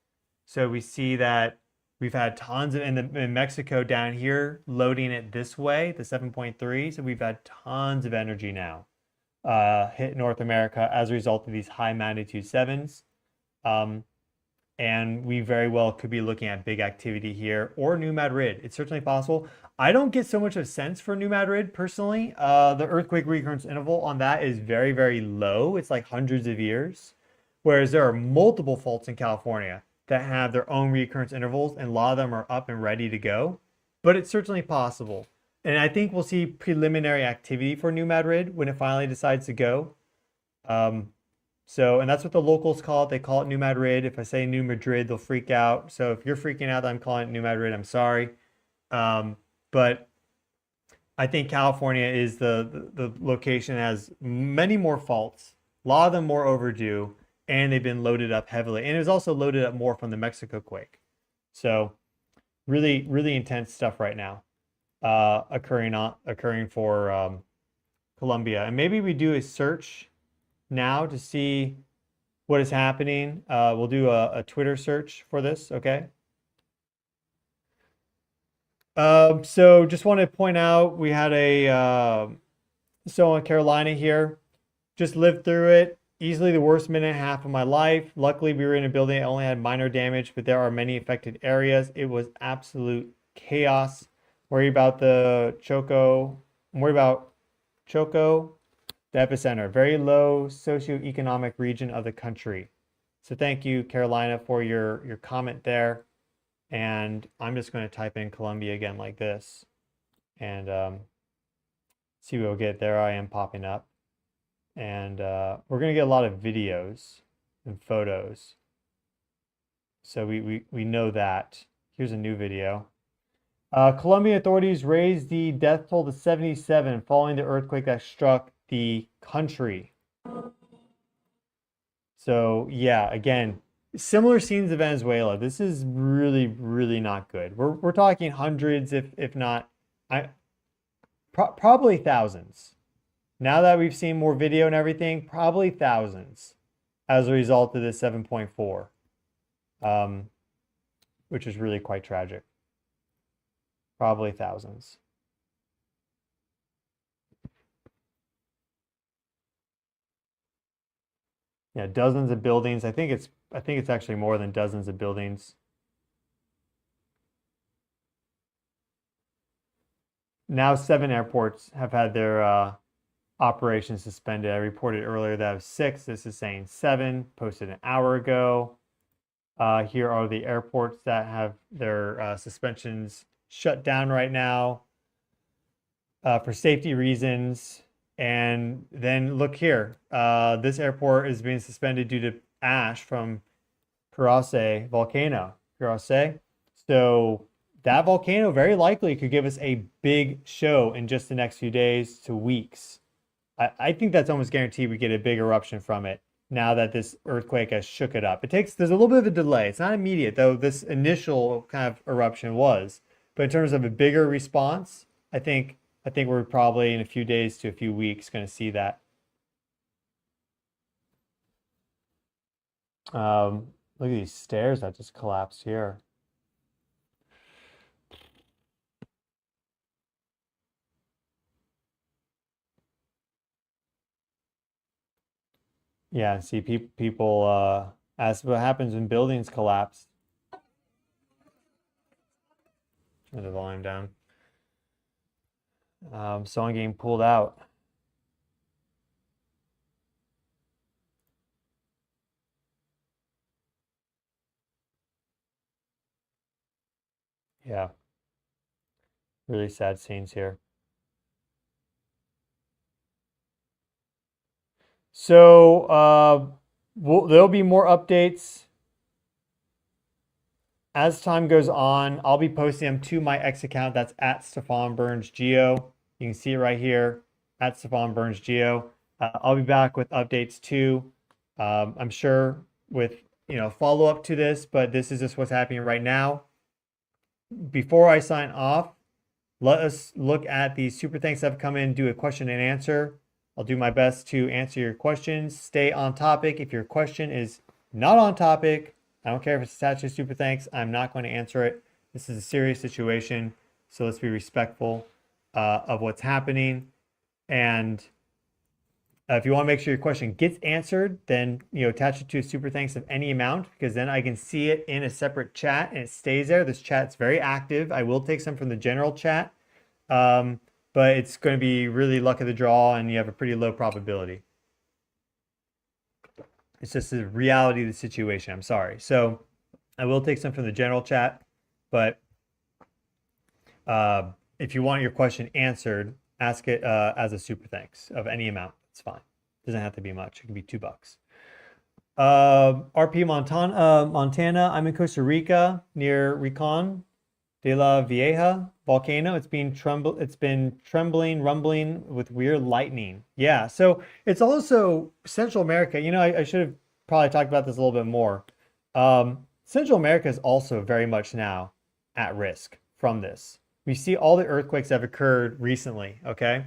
So we see that we've had tons of, in Mexico down here, loading it this way, the 7.3. So we've had tons of energy now hit North America as a result of these high magnitude 7s. And we very well could be looking at big activity here or New Madrid. It's certainly possible. I don't get so much of a sense for New Madrid personally. The earthquake recurrence interval on that is very, very low. It's like hundreds of years. Whereas there are multiple faults in California that have their own recurrence intervals, and a lot of them are up and ready to go. But it's certainly possible. And I think we'll see preliminary activity for New Madrid when it finally decides to go. And that's what the locals call it. They call it New Madrid. If I say New Madrid, they'll freak out. So if you're freaking out that I'm calling it New Madrid, I'm sorry. But I think California is the location that has many more faults, a lot of them more overdue, and they've been loaded up heavily. And it was also loaded up more from the Mexico quake. So really, really intense stuff right now occurring for Colombia. And maybe we do a search now to see what is happening. We'll do a Twitter search for this, okay? So just want to point out, we had a so in Carolina here, just lived through it. Easily the worst minute and a half of my life. Luckily, we were in a building that only had minor damage, but there are many affected areas. It was absolute chaos. Worry about the Choco. I'm worried about Choco, the epicenter. Very low socioeconomic region of the country. So thank you, Carolina, for your comment there. And I'm just going to type in Colombia again like this and see what we'll get. There I am popping up. And we're going to get a lot of videos and photos. So we know that. Here's a new video. Colombian authorities raised the death toll to 77 following the earthquake that struck the country. So yeah, again, similar scenes to Venezuela. This is really, really not good. We're talking hundreds, if not, probably thousands. Now that we've seen more video and everything, probably thousands as a result of this 7.4, which is really quite tragic. Probably thousands. Yeah, dozens of buildings. I think it's actually more than dozens of buildings. Now 7 airports have had their operations suspended. I reported earlier that I was 6. This is saying 7, posted an hour ago. Here are the airports that have their suspensions shut down right now for safety reasons. And then look here, this airport is being suspended due to ash from Curacao volcano. So that volcano very likely could give us a big show in just the next few days to weeks. I think that's almost guaranteed we get a big eruption from it now that this earthquake has shook it up. There's a little bit of a delay. It's not immediate, though this initial kind of eruption was. But in terms of a bigger response, I think we're probably in a few days to a few weeks going to see that. Look at these stairs that just collapsed here. Yeah, see, people ask what happens when buildings collapse. Turn the volume down. Someone getting pulled out. Yeah, really sad scenes here. So there'll be more updates as time goes on. I'll be posting them to my X account. That's at Stefan Burns Geo. You can see it right here at Stefan Burns Geo. I'll be back with updates too. I'm sure with follow up to this, but this is just what's happening right now. Before I sign off, let us look at the super thanks that have come in, do a question and answer. I'll do my best to answer your questions. Stay on topic. If your question is not on topic, I don't care if it's attached to super thanks, I'm not going to answer it. This is a serious situation, so let's be respectful of what's happening. And if you want to make sure your question gets answered, then attach it to a super thanks of any amount, because then I can see it in a separate chat and it stays there. This chat's very active. I will take some from the general chat, but it's going to be really luck of the draw, and you have a pretty low probability. It's just the reality of the situation. I'm sorry. So I will take some from the general chat, but if you want your question answered, ask it as a super thanks of any amount. It's fine. It doesn't have to be much. It can be $2. RP Montana. I'm in Costa Rica near Rincon de la Vieja volcano. It's been trembling, rumbling with weird lightning. Yeah, so it's also Central America. I should have probably talked about this a little bit more. Central America is also very much now at risk from this. We see all the earthquakes that have occurred recently, okay?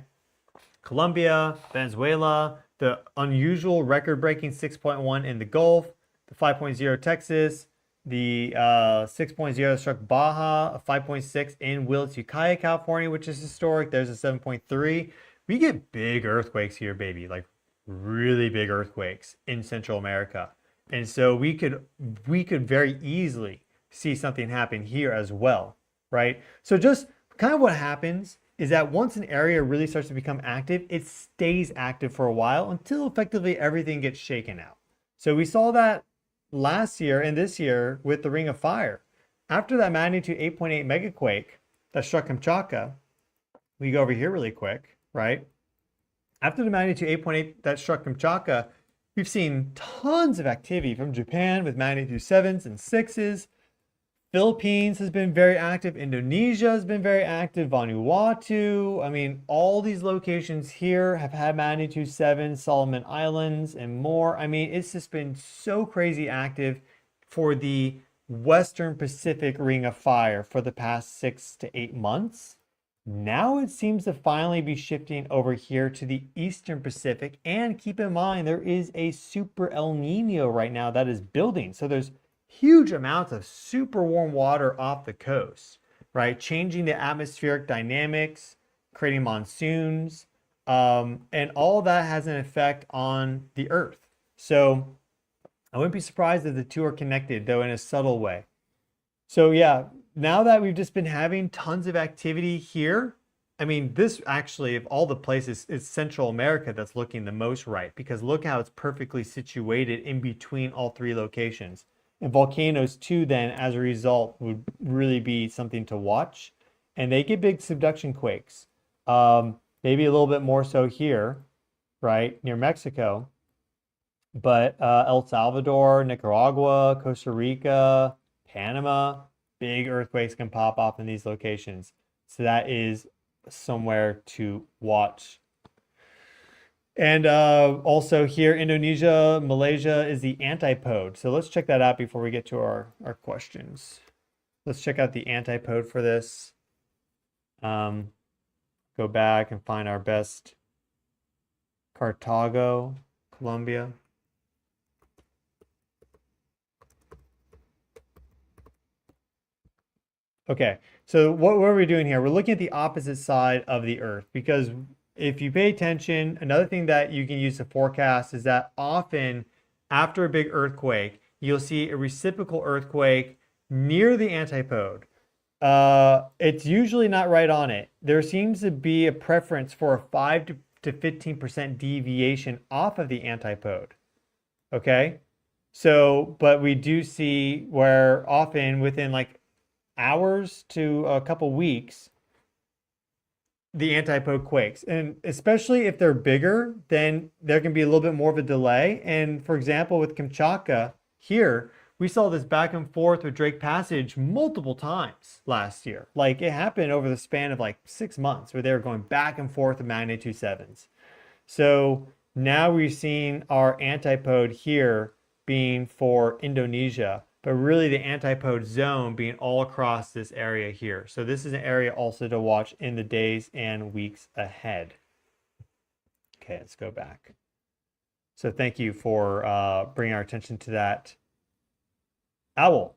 Colombia, Venezuela, the unusual record-breaking 6.1 in the Gulf, the 5.0 Texas, the 6.0 struck Baja, a 5.6 in Willits, Ukiah, California, which is historic. There's a 7.3. We get big earthquakes here, baby, like really big earthquakes in Central America. And so we could very easily see something happen here as well, right? So just kind of what happens is that once an area really starts to become active, it stays active for a while until effectively everything gets shaken out. So we saw that last year and this year with the Ring of Fire. After that magnitude 8.8 megaquake that struck Kamchatka, we go over here really quick, right? After the magnitude 8.8 that struck Kamchatka, we've seen tons of activity from Japan with magnitude 7s and 6s. Philippines has been very active. Indonesia has been very active. Vanuatu. I mean, all these locations here have had magnitude 7, Solomon Islands, and more. I mean, it's just been so crazy active for the Western Pacific Ring of Fire for the past 6 to 8 months. Now it seems to finally be shifting over here to the Eastern Pacific. And keep in mind, there is a super El Nino right now that is building. So there's huge amounts of super warm water off the coast, right? Changing the atmospheric dynamics, creating monsoons, and all that has an effect on the Earth. So I wouldn't be surprised if the two are connected, though in a subtle way. So yeah, now that we've just been having tons of activity here, I mean, this actually, of all the places, is Central America that's looking the most right, because look how it's perfectly situated in between all three locations. And volcanoes too, then, as a result, would really be something to watch. And they get big subduction quakes. Maybe a little bit more so here, right, near Mexico. But El Salvador, Nicaragua, Costa Rica, Panama, big earthquakes can pop off in these locations. So that is somewhere to watch. And also here, Indonesia, Malaysia is the antipode. So let's check that out before we get to our questions. Let's check out the antipode for this. Go back and find our best Cartago, Colombia. Okay, so what are we doing here? We're looking at the opposite side of the Earth, because if you pay attention, another thing that you can use to forecast is that often after a big earthquake, you'll see a reciprocal earthquake near the antipode. It's usually not right on it. There seems to be a preference for a 5 to 15% deviation off of the antipode. Okay, so but we do see where often within like hours to a couple weeks, the antipode quakes. And especially if they're bigger, then there can be a little bit more of a delay. And for example, with Kamchatka here, we saw this back and forth with Drake Passage multiple times last year. Like it happened over the span of like 6 months where they were going back and forth with magnitude 7s. So now we've seen our antipode here being for Indonesia, but really the antipode zone being all across this area here. So this is an area also to watch in the days and weeks ahead. Okay, let's go back. So thank you for bringing our attention to that owl.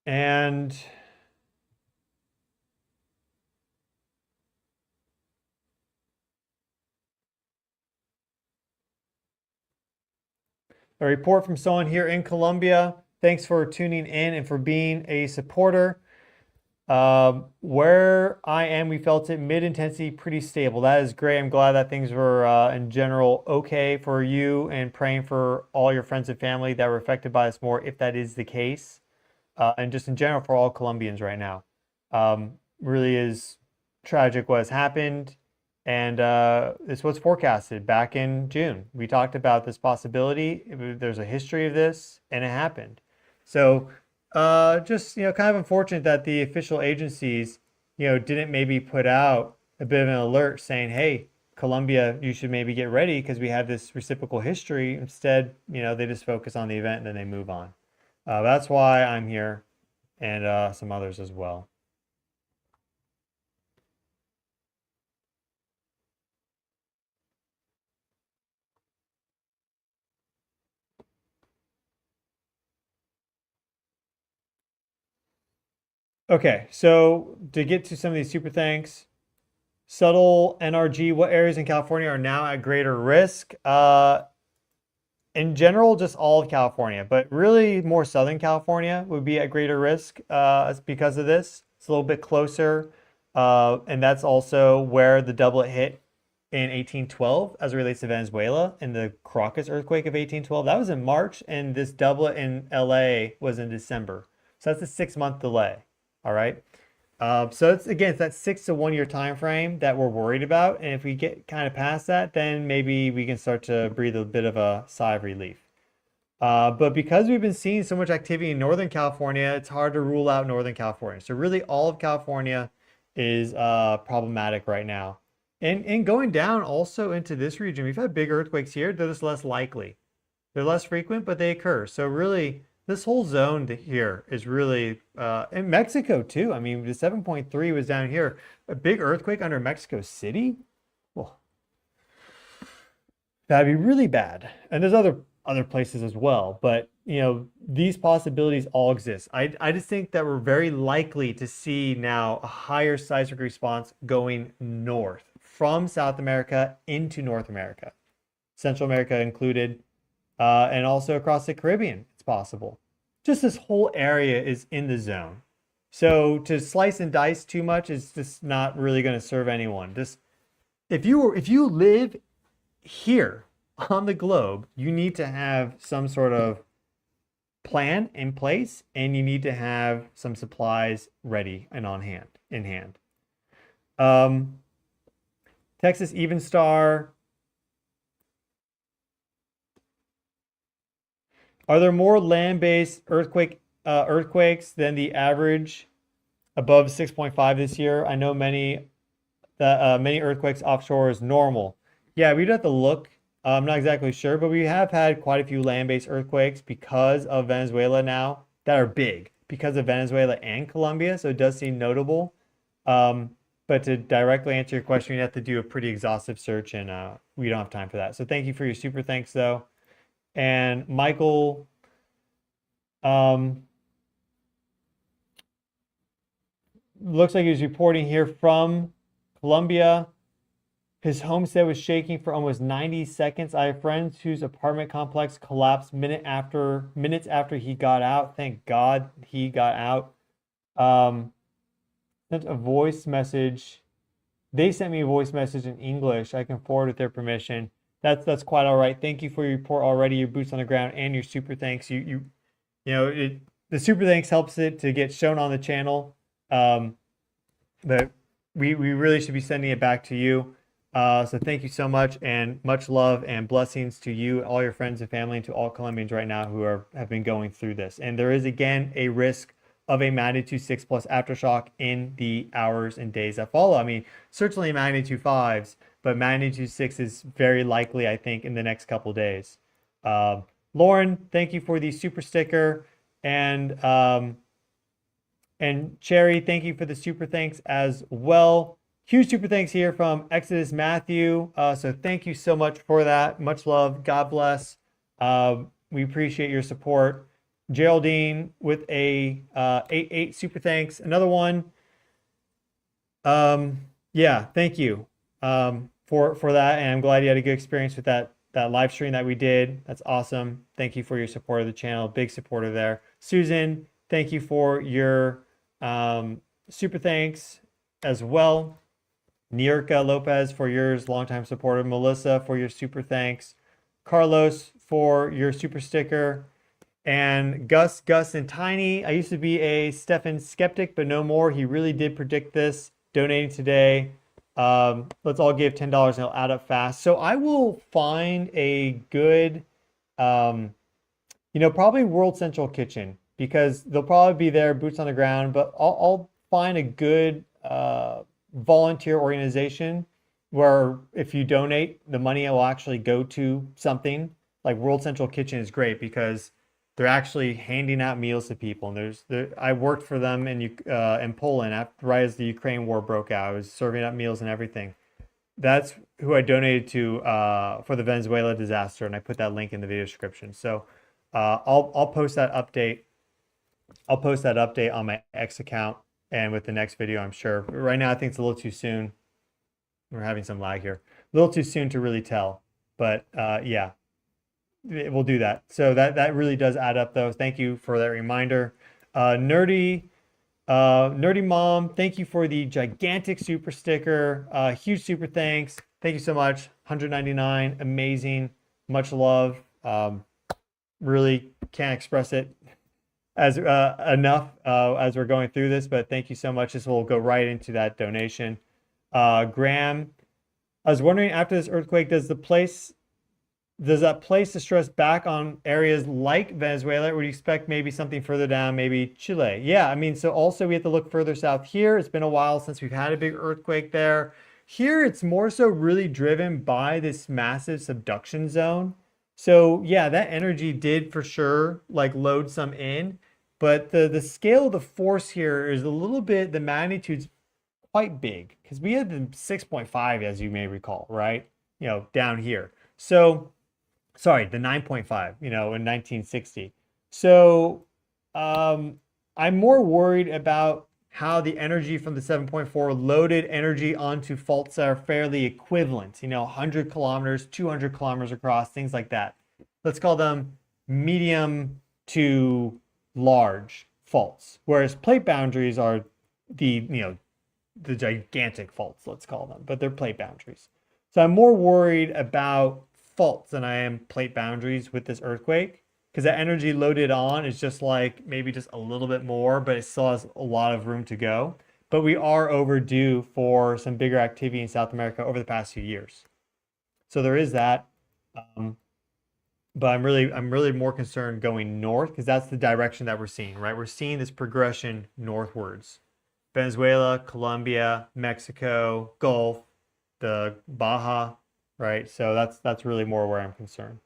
And a report from someone here in Colombia. Thanks for tuning in and for being a supporter. Where I am, we felt it mid-intensity, pretty stable. That is great. I'm glad that things were in general okay for you, and praying for all your friends and family that were affected by this more, if that is the case. And just in general for all Colombians right now. Really is tragic what has happened. And it's what's forecasted back in June. We talked about this possibility. There's a history of this, and it happened. So just, kind of unfortunate that the official agencies, didn't maybe put out a bit of an alert saying, hey, Colombia, you should maybe get ready because we have this reciprocal history. Instead, they just focus on the event and then they move on. That's why I'm here, and some others as well. Okay, so to get to some of these super thanks, subtle NRG, what areas in California are now at greater risk? In general, just all of California, but really more Southern California would be at greater risk because of this. It's a little bit closer, and that's also where the doublet hit in 1812 as it relates to Venezuela and the Caracas earthquake of 1812. That was in March, and this doublet in LA was in December. So that's a 6-month delay. All right. So it's that 6 to 1 year time frame that we're worried about. And if we get kind of past that, then maybe we can start to breathe a bit of a sigh of relief. But because we've been seeing so much activity in Northern California, it's hard to rule out Northern California. So really all of California is problematic right now. And going down also into this region, we've had big earthquakes here. They're just less likely. They're less frequent, but they occur. So really, this whole zone here is really, in Mexico too. I mean, the 7.3 was down here. A big earthquake under Mexico City? Well, that'd be really bad. And there's other places as well. But, these possibilities all exist. I just think that we're very likely to see now a higher seismic response going north from South America into North America, Central America included, and also across the Caribbean. Possible. Just this whole area is in the zone. So to slice and dice too much is just not really going to serve anyone. Just if you live here on the globe, you need to have some sort of plan in place, and you need to have some supplies ready and in hand. Texas Even Star. Are there more land-based earthquakes than the average above 6.5 this year? I know many earthquakes offshore is normal. Yeah, we'd have to look. I'm not exactly sure, but we have had quite a few land-based earthquakes because of Venezuela now that are big, because of Venezuela and Colombia, so it does seem notable. But to directly answer your question, you have to do a pretty exhaustive search, and we don't have time for that. So thank you for your super thanks, though. And Michael, looks like he was reporting here from Colombia. His homestead was shaking for almost 90 seconds. I have friends whose apartment complex collapsed minutes after he got out. Thank God he got out. Sent a voice message. They sent me a voice message in English. I can forward with their permission. That's quite all right. Thank you for your report already, your boots on the ground, and your super thanks. It the super thanks helps it to get shown on the channel. But we really should be sending it back to you. So thank you so much, and much love and blessings to you, all your friends and family, and to all Colombians right now who have been going through this. And there is, again, a risk of a magnitude 6 plus aftershock in the hours and days that follow. I mean, certainly magnitude 5s, but magnitude 6 is very likely, I think, in the next couple days. Lauren, thank you for the super sticker. And Cherry, thank you for the super thanks as well. Huge super thanks here from Exodus Matthew. So thank you so much for that. Much love. God bless. We appreciate your support. Geraldine with a 8 super thanks. Another one. Yeah, thank you for that. And I'm glad you had a good experience with that live stream that we did. That's awesome. Thank you for your support of the channel. Big supporter there. Susan, thank you for your super thanks as well. Nierka Lopez for yours, longtime supporter. Melissa for your super thanks. Carlos for your super sticker. And Gus, and Tiny. I used to be a Stefan skeptic, but no more. He really did predict this. Donating today. Let's all give $10 and it'll add up fast. So I will find a good, probably World Central Kitchen, because they'll probably be there, boots on the ground, but I'll find a good volunteer organization where if you donate, the money will actually go to something. Like World Central Kitchen is great because they're actually handing out meals to people. And I worked for them in Poland right as the Ukraine war broke out. I was serving up meals and everything. That's who I donated to for the Venezuela disaster, and I put that link in the video description. So I'll post that update. I'll post that update on my X account and with the next video, I'm sure. Right now, I think it's a little too soon. We're having some lag here. A little too soon to really tell, but yeah, we'll do that. So that really does add up, though. Thank you for that reminder. Nerdy Mom, thank you for the gigantic super sticker. Huge super thanks. Thank you so much. 199, amazing. Much love. Really can't express it as enough as we're going through this, but thank you so much. This will go right into that donation. Graham, I was wondering, after this earthquake, does that place the stress back on areas like Venezuela, or would you expect maybe something further down, maybe Chile? Yeah, I mean, so also we have to look further south here. It's been a while since we've had a big earthquake there. Here, it's more so really driven by this massive subduction zone. So yeah, that energy did for sure like load some in, but the scale of the force here is a little bit, the magnitude's quite big, because we had the 6.5, as you may recall, right? Down here. So, sorry, the 9.5, in 1960. So I'm more worried about how the energy from the 7.4 loaded energy onto faults that are fairly equivalent, 100 kilometers, 200 kilometers across, things like that. Let's call them medium to large faults, whereas plate boundaries are the gigantic faults, let's call them, but they're plate boundaries. So I'm more worried about faults than I am plate boundaries with this earthquake, because the energy loaded on is just like maybe just a little bit more, but it still has a lot of room to go. But we are overdue for some bigger activity in South America over the past few years. So there is that. But I'm really more concerned going north, because that's the direction that we're seeing, right? We're seeing this progression northwards. Venezuela, Colombia, Mexico, Gulf, the Baja, right? So that's really more where I'm concerned.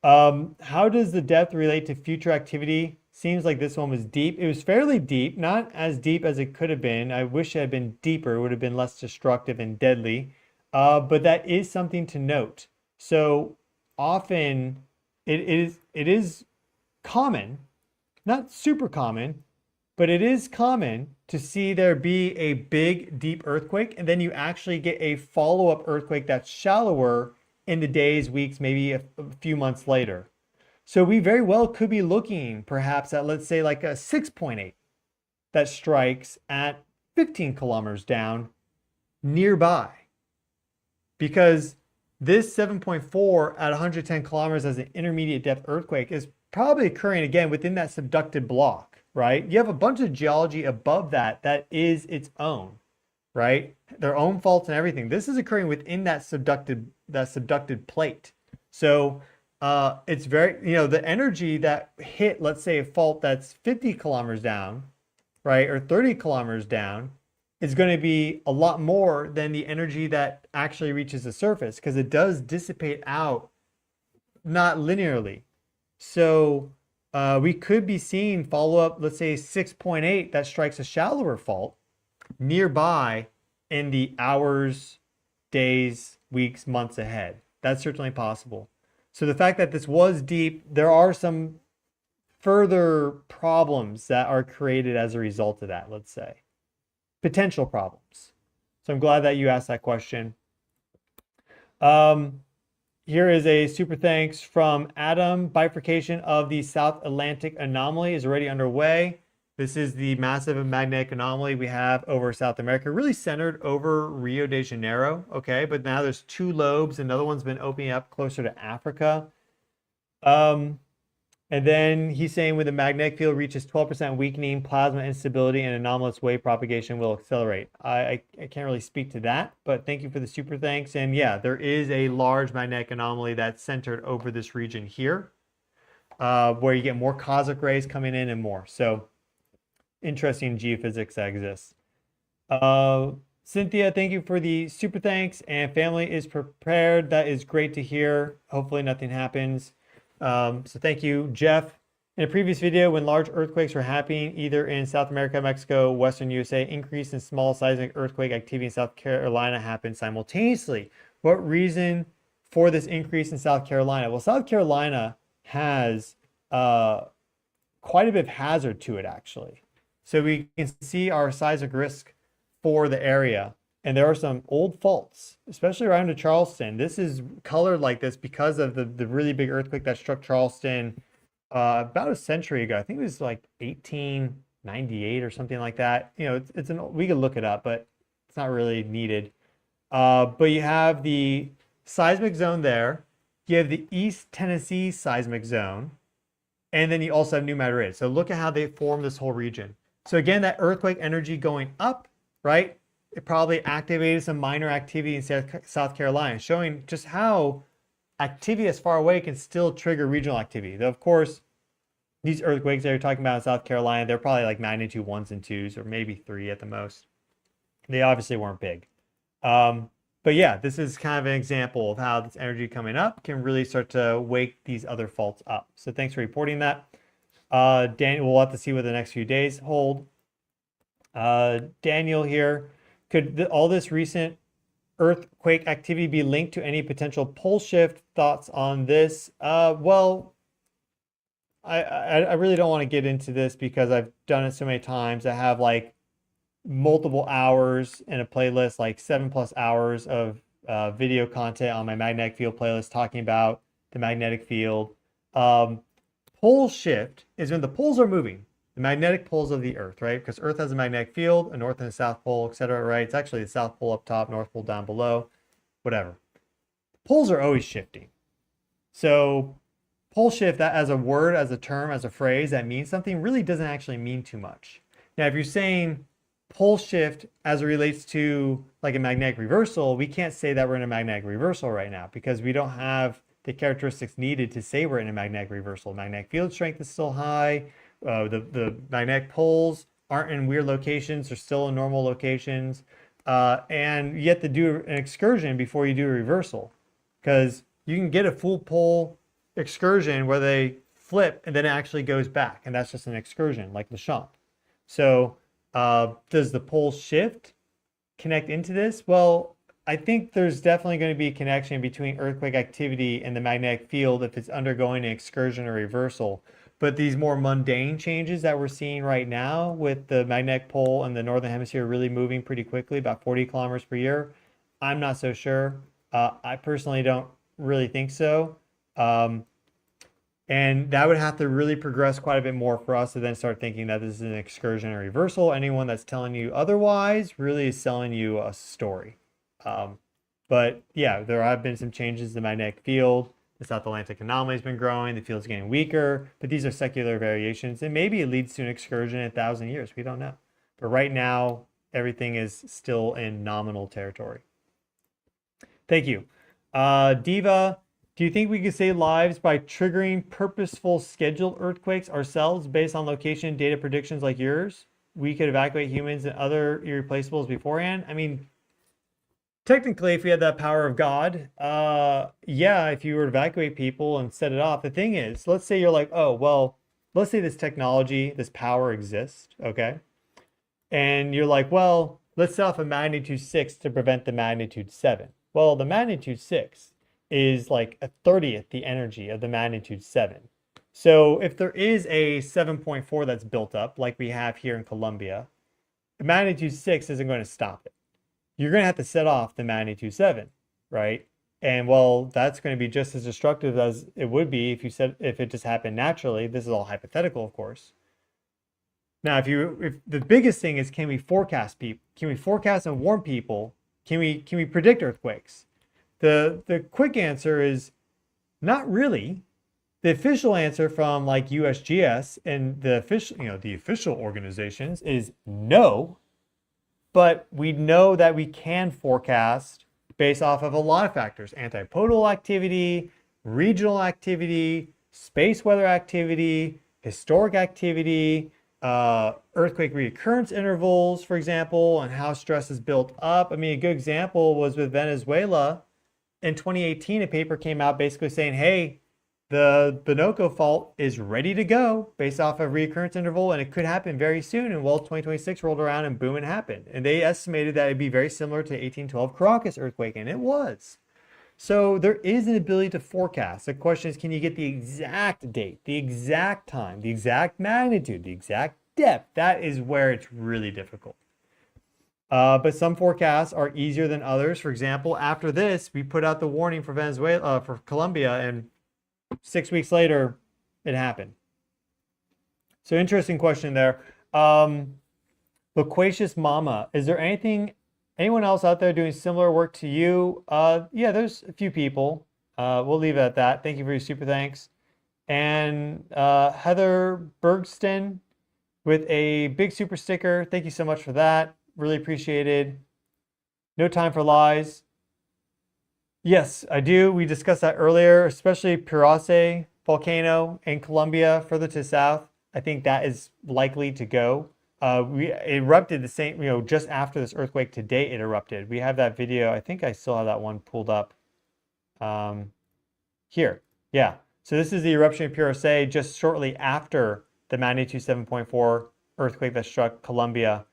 How does the depth relate to future activity? Seems like this one was deep. It was fairly deep, not as deep as it could have been. I wish it had been deeper. It would have been less destructive and deadly. But that is something to note. So often it is common, not super common, but it is common to see there be a big, deep earthquake, and then you actually get a follow-up earthquake that's shallower in the days, weeks, maybe a few months later. So we very well could be looking perhaps at, let's say, like a 6.8 that strikes at 15 kilometers down nearby. Because this 7.4 at 110 kilometers as an intermediate depth earthquake is probably occurring again within that subducted block, right? You have a bunch of geology above that that is its own, right? Their own faults and everything. This is occurring within that subducted plate. So it's very, the energy that hit, let's say, a fault that's 50 kilometers down, right, or 30 kilometers down, is going to be a lot more than the energy that actually reaches the surface, because it does dissipate out, not linearly. So we could be seeing follow-up, let's say 6.8, that strikes a shallower fault nearby in the hours, days, weeks, months ahead. That's certainly possible. So the fact that this was deep, there are some further problems that are created as a result of that, let's say. Potential problems. So I'm glad that you asked that question. Here is a super thanks from Adam. Bifurcation of the South Atlantic anomaly is already underway. This is the massive magnetic anomaly we have over South America, really centered over Rio de Janeiro, okay? But now there's two lobes. Another one's been opening up closer to Africa. And then he's saying when the magnetic field reaches 12% weakening, plasma instability and anomalous wave propagation will accelerate. I can't really speak to that, but thank you for the super thanks. And yeah, there is a large magnetic anomaly that's centered over this region here, where you get more cosmic rays coming in and more. So interesting geophysics that exists. Cynthia, thank you for the super thanks. And family is prepared. That is great to hear. Hopefully nothing happens. So thank you, Jeff. In a previous video, when large earthquakes were happening either in South America, Mexico, Western USA, increase in small seismic earthquake activity in South Carolina happened simultaneously. What reason for this increase in South Carolina? Well, South Carolina has quite a bit of hazard to it, actually. So we can see our seismic risk for the area. And there are some old faults, especially around to Charleston. This is colored like this because of the really big earthquake that struck Charleston about a century ago. I think it was like 1898 or something like that. We could look it up, but it's not really needed. But you have the seismic zone there. You have the East Tennessee seismic zone. And then you also have New Madrid. So look at how they form this whole region. So again, that earthquake energy going up, right? It probably activated some minor activity in South Carolina, showing just how activity as far away can still trigger regional activity. Though, of course, these earthquakes that you're talking about in South Carolina, they're probably like magnitude 1s and 2s, or maybe 3 at the most. They obviously weren't big. But yeah, this is kind of an example of how this energy coming up can really start to wake these other faults up. So thanks for reporting that. Daniel, we'll have to see what the next few days hold. Daniel here. Could all this recent earthquake activity be linked to any potential pole shift? Thoughts on this? Well, I really don't want to get into this because I've done it so many times. I have like multiple hours in a playlist, like 7+ hours of video content on my magnetic field playlist talking about the magnetic field. Pole shift is when the poles are moving. The magnetic poles of the Earth, right? Because Earth has a magnetic field, a north and a south pole, etc., right? It's actually the south pole up top, north pole down below, whatever. Poles are always shifting. So pole shift, that as a word, as a term, as a phrase that means something, really doesn't actually mean too much. Now, if you're saying pole shift as it relates to like a magnetic reversal, we can't say that we're in a magnetic reversal right now because we don't have the characteristics needed to say we're in a magnetic reversal. Magnetic field strength is still high. The magnetic poles aren't in weird locations. They're still in normal locations. And you have to do an excursion before you do a reversal, because you can get a full pole excursion where they flip and then it actually goes back. And that's just an excursion like the Champ. So does the pole shift connect into this? Well, I think there's definitely going to be a connection between earthquake activity and the magnetic field if it's undergoing an excursion or reversal. But these more mundane changes that we're seeing right now with the magnetic pole and the northern hemisphere really moving pretty quickly, about 40 kilometers per year, I'm not so sure. I personally don't really think so. And that would have to really progress quite a bit more for us to then start thinking that this is an excursion or reversal. Anyone that's telling you otherwise really is selling you a story. But yeah, there have been some changes in the magnetic field. The South Atlantic anomaly has been growing. The field's getting weaker. But these are secular variations. And maybe it leads to an excursion in 1,000 years. We don't know. But right now, everything is still in nominal territory. Thank you. Diva, do you think we could save lives by triggering purposeful scheduled earthquakes ourselves based on location data predictions like yours? We could evacuate humans and other irreplaceables beforehand. I mean, technically, if we had that power of God, yeah, if you were to evacuate people and set it off. The thing is, let's say you're like, oh, well, let's say this technology, this power exists, okay? And you're like, well, let's set off a magnitude 6 to prevent the magnitude 7. Well, the magnitude 6 is like a 30th the energy of the magnitude 7. So if there is a 7.4 that's built up, like we have here in Colombia, the magnitude 6 isn't going to stop it. You're going to have to set off the magnitude 7, right? And well, that's going to be just as destructive as it would be if it just happened naturally. This is all hypothetical, of course. Now, if the biggest thing is, can we forecast people? Can we forecast and warn people? Can we predict earthquakes? The quick answer is not really. The official answer from like USGS and the official organizations is no. But we know that we can forecast based off of a lot of factors: antipodal activity, regional activity, space weather activity, historic activity, earthquake reoccurrence intervals, for example, and how stress is built up. I mean, a good example was with Venezuela. In 2018, a paper came out basically saying, hey, the Binoco fault is ready to go based off a reoccurrence interval, and it could happen very soon. And well, 2026 rolled around and boom, it happened. And they estimated that it'd be very similar to 1812 Caracas earthquake, and it was. So there is an ability to forecast. The question is, can you get the exact date, the exact time, the exact magnitude, the exact depth? That is where it's really difficult. But some forecasts are easier than others. For example, after this, we put out the warning for Venezuela, for Colombia, and 6 weeks later, it happened. So interesting question there. Loquacious Mama, is there anyone else out there doing similar work to you? Yeah, there's a few people. We'll leave it at that. Thank you for your super thanks. And Heather Bergston with a big super sticker. Thank you so much for that. Really appreciated. No time for lies. Yes, I do. We discussed that earlier, especially Pirace volcano in Colombia, further to the south. I think that is likely to go. We erupted the same, just after this earthquake today, it erupted. We have that video. I think I still have that one pulled up. Here, yeah. So this is the eruption of Pirace just shortly after the magnitude 7.4 earthquake that struck Colombia.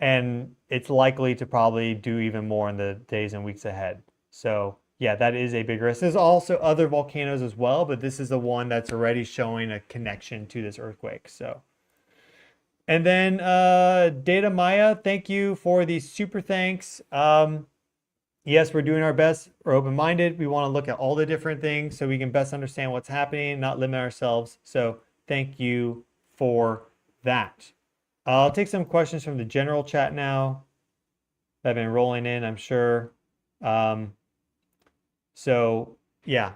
And it's likely to probably do even more in the days and weeks ahead. So yeah, that is a big risk. There's also other volcanoes as well, but this is the one that's already showing a connection to this earthquake. So, and then Data Maya, thank you for the super thanks. Yes, we're doing our best. We're open-minded. We want to look at all the different things so we can best understand what's happening, not limit ourselves. So thank you for that. I'll take some questions from the general chat now that have been rolling in, I'm sure. So yeah,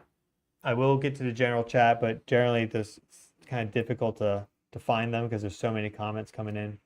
I will get to the general chat, but generally it's kind of difficult to find them because there's so many comments coming in.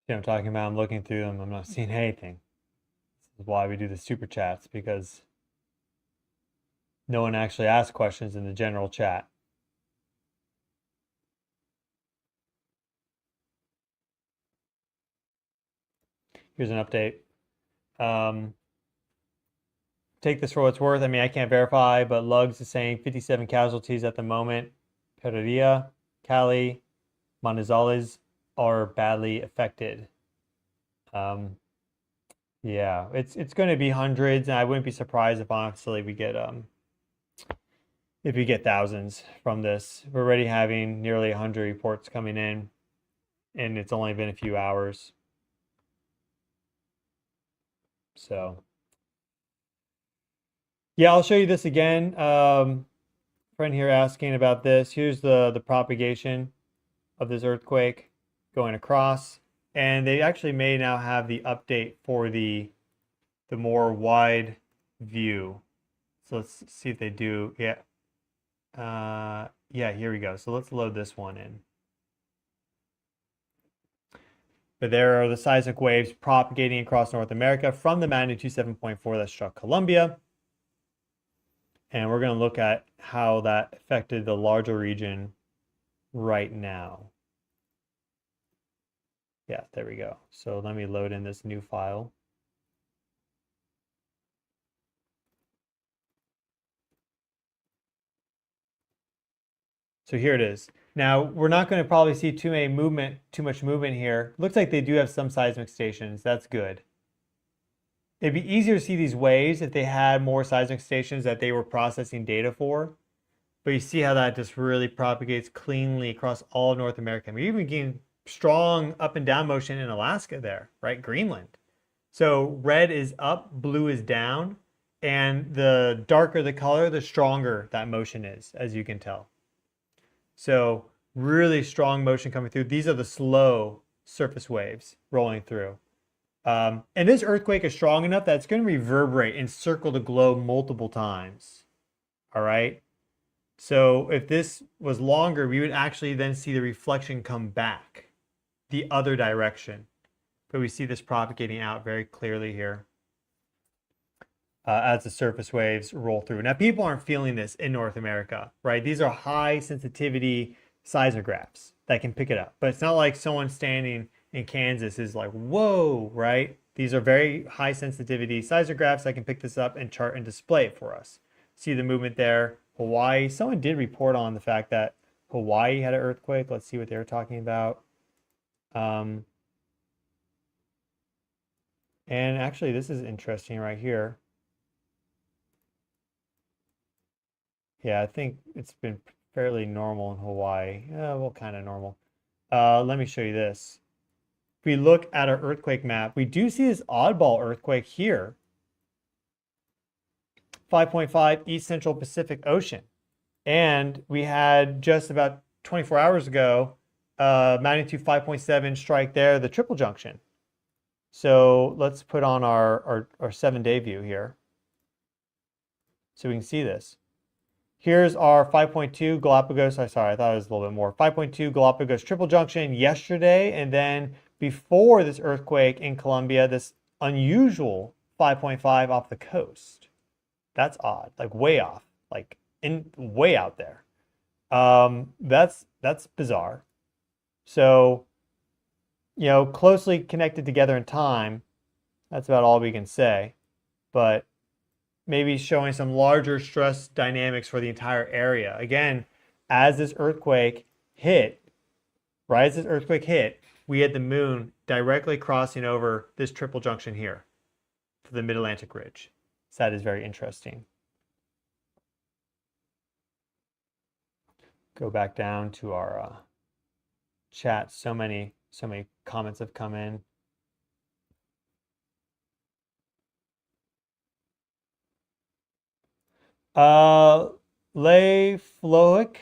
See what I'm talking about? I'm looking through them. I'm not seeing anything. This is why we do the super chats, because no one actually asks questions in the general chat. Here's an update. Take this for what it's worth. I mean, I can't verify, but Lugs is saying 57 casualties at the moment. Pereira, Cali, Manizales are badly affected. Yeah, it's going to be hundreds, and I wouldn't be surprised if honestly we get if you get thousands from this. We're already having nearly 100 reports coming in, and it's only been a few hours. So yeah, I'll show you this again. Friend here asking about this. Here's the propagation of this earthquake going across, and they actually may now have the update for the more wide view. So let's see if they do. Yeah. Yeah, here we go. So let's load this one in. But there are the seismic waves propagating across North America from the magnitude 7.4 that struck Colombia. And we're going to look at how that affected the larger region right now. Yeah, there we go. So let me load in this new file. So here it is. Now, we're not going to probably see too much movement here. Looks like they do have some seismic stations. That's good. It'd be easier to see these waves if they had more seismic stations that they were processing data for. But you see how that just really propagates cleanly across all of North America. We're even getting strong up and down motion in Alaska there, right? Greenland. So red is up, blue is down, and the darker the color, the stronger that motion is, as you can tell. So really strong motion coming through. These are the slow surface waves rolling through. And this earthquake is strong enough that it's going to reverberate and circle the globe multiple times. All right. So if this was longer, we would actually then see the reflection come back the other direction. But we see this propagating out very clearly here as the surface waves roll through. Now, people aren't feeling this in North America, right? These are high sensitivity seismographs that can pick it up. But it's not like someone standing in Kansas is like, whoa, right? These are very high sensitivity seismographs that can pick this up and chart and display it for us. See the movement there. Hawaii, someone did report on the fact that Hawaii had an earthquake. Let's see what they were talking about. And actually, this is interesting right here. Yeah, I think it's been fairly normal in Hawaii. Well, kind of normal. Let me show you this. If we look at our earthquake map, we do see this oddball earthquake here. 5.5 East Central Pacific Ocean. And we had just about 24 hours ago, magnitude 5.7 strike there, the triple junction. So let's put on our 7-day view here so we can see this. Here's our 5.2 Galapagos. Sorry, I thought it was a little bit more. 5.2 Galapagos triple junction yesterday, and then before this earthquake in Colombia, this unusual 5.5 off the coast. That's odd, like way off, like way out there. That's bizarre. So, you know, closely connected together in time. That's about all we can say. But maybe showing some larger stress dynamics for the entire area. Again, as this earthquake hit, right as this earthquake hit, we had the moon directly crossing over this triple junction here to the Mid-Atlantic Ridge. So that is very interesting. Go back down to our chat. So many comments have come in. Lei Floic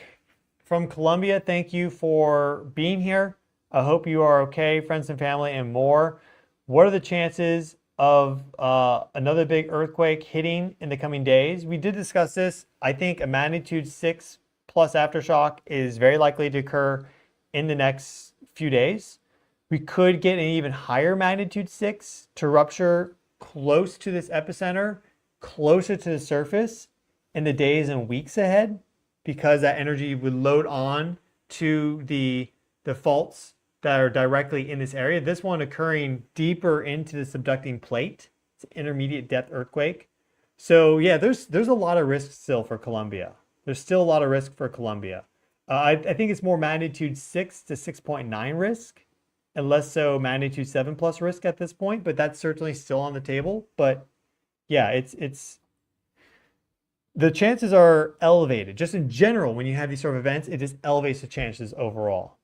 from Colombia, thank you for being here. I hope you are okay, friends and family, and more. What are the chances of another big earthquake hitting in the coming days? We did discuss this. I think a magnitude 6 plus aftershock is very likely to occur in the next few days. We could get an even higher magnitude 6 to rupture close to this epicenter, closer to the surface in the days and weeks ahead, because that energy would load on to the faults that are directly in this area. This one occurring deeper into the subducting plate. It's an intermediate depth earthquake. So yeah, there's a lot of risk still for Colombia. There's still a lot of risk for Colombia. I think it's more magnitude 6 to 6.9 risk, and less so magnitude 7 plus risk at this point, but that's certainly still on the table. But yeah, it's the chances are elevated. Just in general, when you have these sort of events, it just elevates the chances overall.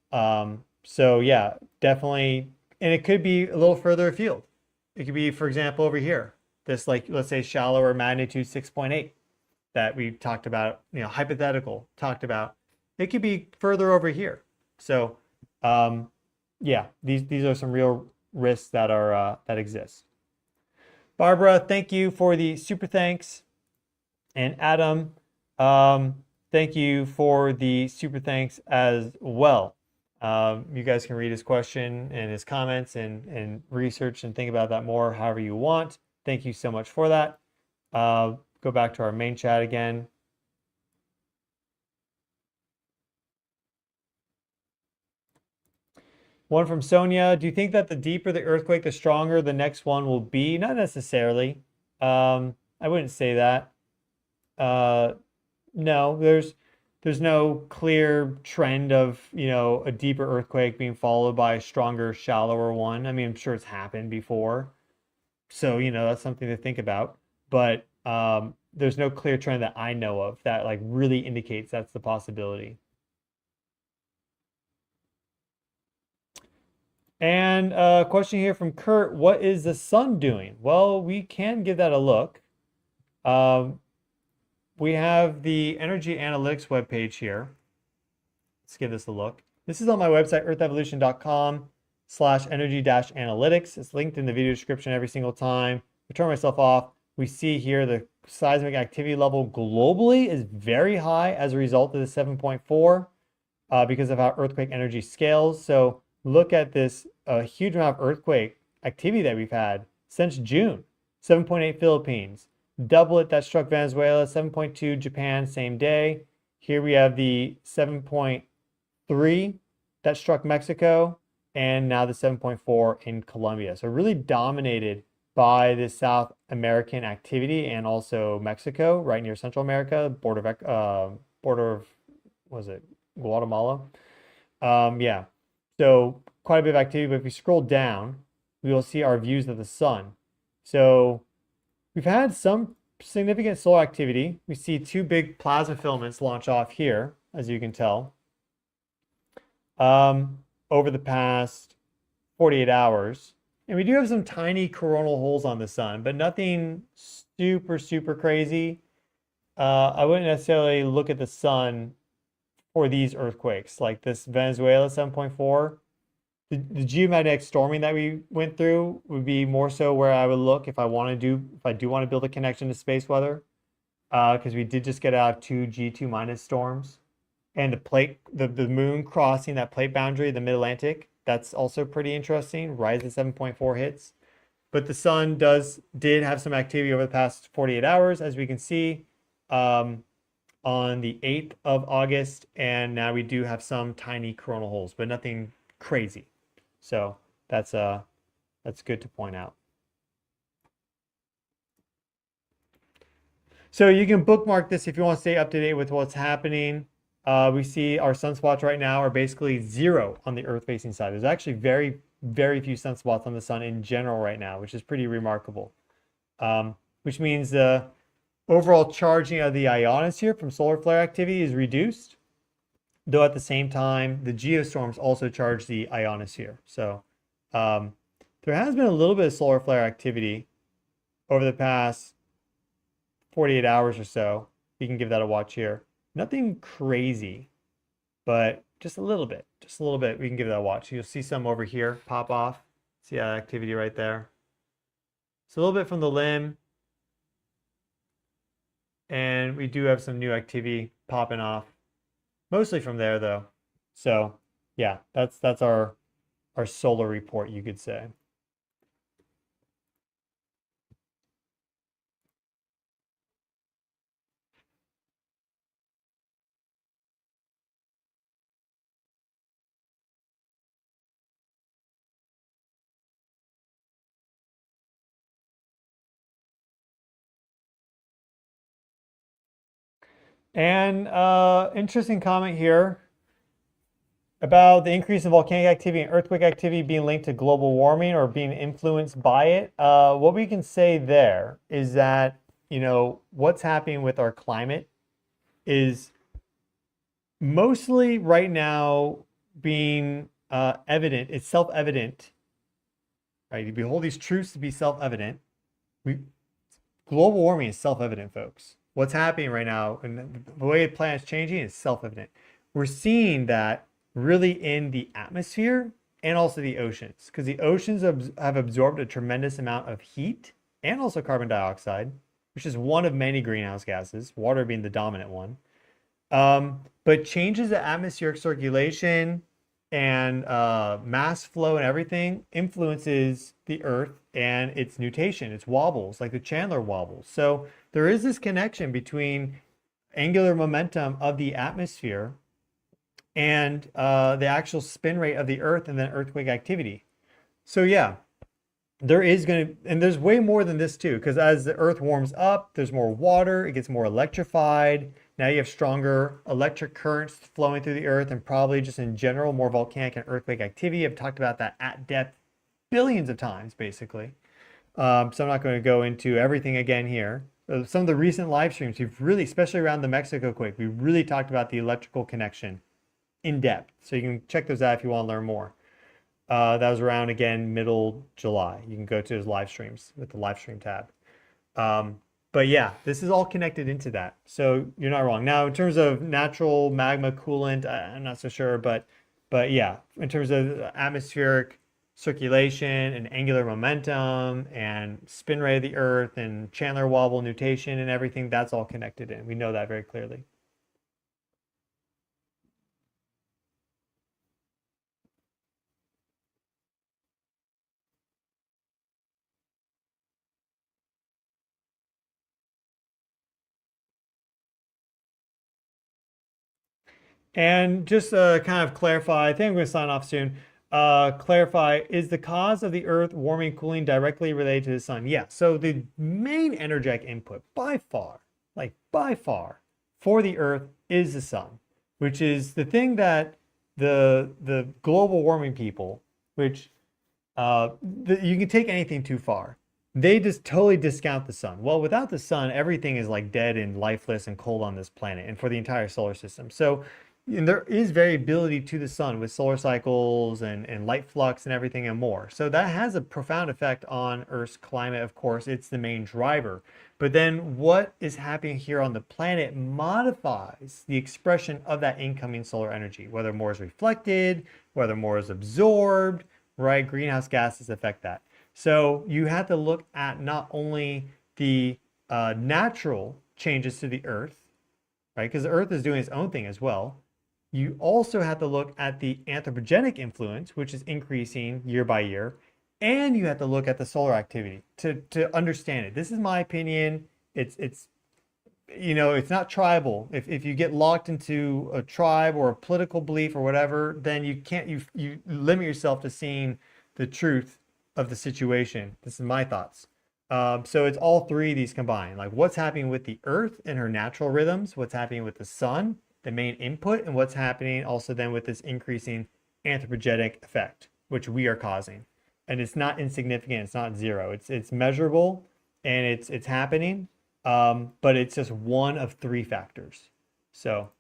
So yeah, definitely, and it could be a little further afield. It could be, for example, over here, this like let's say shallower magnitude 6.8 that we talked about, hypothetical talked about. It could be further over here. So yeah, these are some real risks that are that exist. Barbara, thank you for the super thanks. And Adam, thank you for the super thanks as well. You guys can read his question and his comments and research and think about that more however you want. Thank you so much for that. Go back to our main chat again. One from Sonia. Do you think that the deeper the earthquake, the stronger the next one will be? Not necessarily. I wouldn't say that. No, there's no clear trend of, a deeper earthquake being followed by a stronger, shallower one. I mean, I'm sure it's happened before. So, that's something to think about. But there's no clear trend that I know of that like really indicates that's the possibility. And a question here from Kurt, what is the sun doing? Well, we can give that a look. We have the energy analytics webpage here. Let's give this a look. This is on my website, earthevolution.com/energy-analytics. It's linked in the video description every single time. I turn myself off. We see here the seismic activity level globally is very high as a result of the 7.4 because of how earthquake energy scales. So look at this huge amount of earthquake activity that we've had since June. 7.8 Philippines, doublet that struck Venezuela, 7.2 Japan, same day. Here we have the 7.3 that struck Mexico, and now the 7.4 in Colombia. So really dominated by the South American activity and also Mexico, right near Central America, border of was it Guatemala? Yeah. So quite a bit of activity, but if we scroll down, we will see our views of the sun. So we've had some significant solar activity. We see two big plasma filaments launch off here, as you can tell, over the past 48 hours. And we do have some tiny coronal holes on the sun, but nothing super, super crazy. I wouldn't necessarily look at the sun for these earthquakes, like this Venezuela 7.4. The geomagnetic storming that we went through would be more so where I would look if I do want to build a connection to space weather, because we did just get out of two G2 minus storms, and the moon crossing that plate boundary, the mid-Atlantic, that's also pretty interesting. Rise of 7.4 hits, but the sun did have some activity over the past 48 hours, as we can see, on the 8th of August, and now we do have some tiny coronal holes, but nothing crazy. So that's good to point out. So you can bookmark this if you want to stay up to date with what's happening. We see our sunspots right now are basically 0 on the Earth facing side. There's actually very, very few sunspots on the sun in general right now, which is pretty remarkable. Which means the overall charging of the ionosphere from solar flare activity is reduced, though at the same time, the geostorms also charge the ionosphere. So there has been a little bit of solar flare activity over the past 48 hours or so. You can give that a watch here. Nothing crazy, but just a little bit. Just a little bit. We can give that a watch. You'll see some over here pop off. See that activity right there. It's a little bit from the limb. And we do have some new activity popping off. Mostly from there, though. So, yeah, that's our solar report, you could say. And interesting comment here about the increase in volcanic activity and earthquake activity being linked to global warming or being influenced by it. What we can say there is that, what's happening with our climate is mostly right now being evident. It's self-evident, right? You behold these truths to be self-evident. Global warming is self-evident, folks. What's happening right now and the way the planet's changing is self-evident. We're seeing that really in the atmosphere and also the oceans, because the oceans have absorbed a tremendous amount of heat and also carbon dioxide, which is one of many greenhouse gases, water being the dominant one. But changes the atmospheric circulation and mass flow and everything influences the Earth and its nutation, its wobbles, like the Chandler wobbles. So there is this connection between angular momentum of the atmosphere and the actual spin rate of the Earth and then earthquake activity. So yeah, there is going to, and there's way more than this too, because as the Earth warms up, there's more water, it gets more electrified. Now you have stronger electric currents flowing through the Earth, and probably just in general, more volcanic and earthquake activity. I've talked about that at depth billions of times, basically. So I'm not going to go into everything again here. Some of the recent live streams, we've really, especially around the Mexico quake, we really talked about the electrical connection in depth. So you can check those out if you want to learn more. That was around, again, middle July. You can go to his live streams with the live stream tab. But yeah, this is all connected into that. So you're not wrong. Now, in terms of natural magma coolant, I'm not so sure, but yeah, in terms of atmospheric circulation and angular momentum and spin rate of the Earth and Chandler wobble nutation and everything, that's all connected in. We know that very clearly. And just kind of clarify, I think I'm going to sign off soon. Clarify, is the cause of the Earth warming, cooling directly related to the sun? Yeah, so the main energetic input by far, like by far, for the Earth is the sun, which is the thing that the global warming people, which you can take anything too far. They just totally discount the sun. Well, without the sun, everything is like dead and lifeless and cold on this planet and for the entire solar system. So and there is variability to the sun with solar cycles and light flux and everything and more. So that has a profound effect on Earth's climate. Of course, it's the main driver. But then what is happening here on the planet modifies the expression of that incoming solar energy, whether more is reflected, whether more is absorbed, right? Greenhouse gases affect that. So you have to look at not only the natural changes to the Earth, right? Because the Earth is doing its own thing as well. You also have to look at the anthropogenic influence, which is increasing year by year. And you have to look at the solar activity to understand it. This is my opinion. It's it's not tribal. If you get locked into a tribe or a political belief or whatever, then you can't, you limit yourself to seeing the truth of the situation. This is my thoughts. So it's all three of these combined, like what's happening with the Earth and her natural rhythms, what's happening with the sun, the main input, and what's happening also then with this increasing anthropogenic effect, which we are causing. And it's not insignificant, it's not zero. It's measurable and it's happening, but it's just one of three factors. So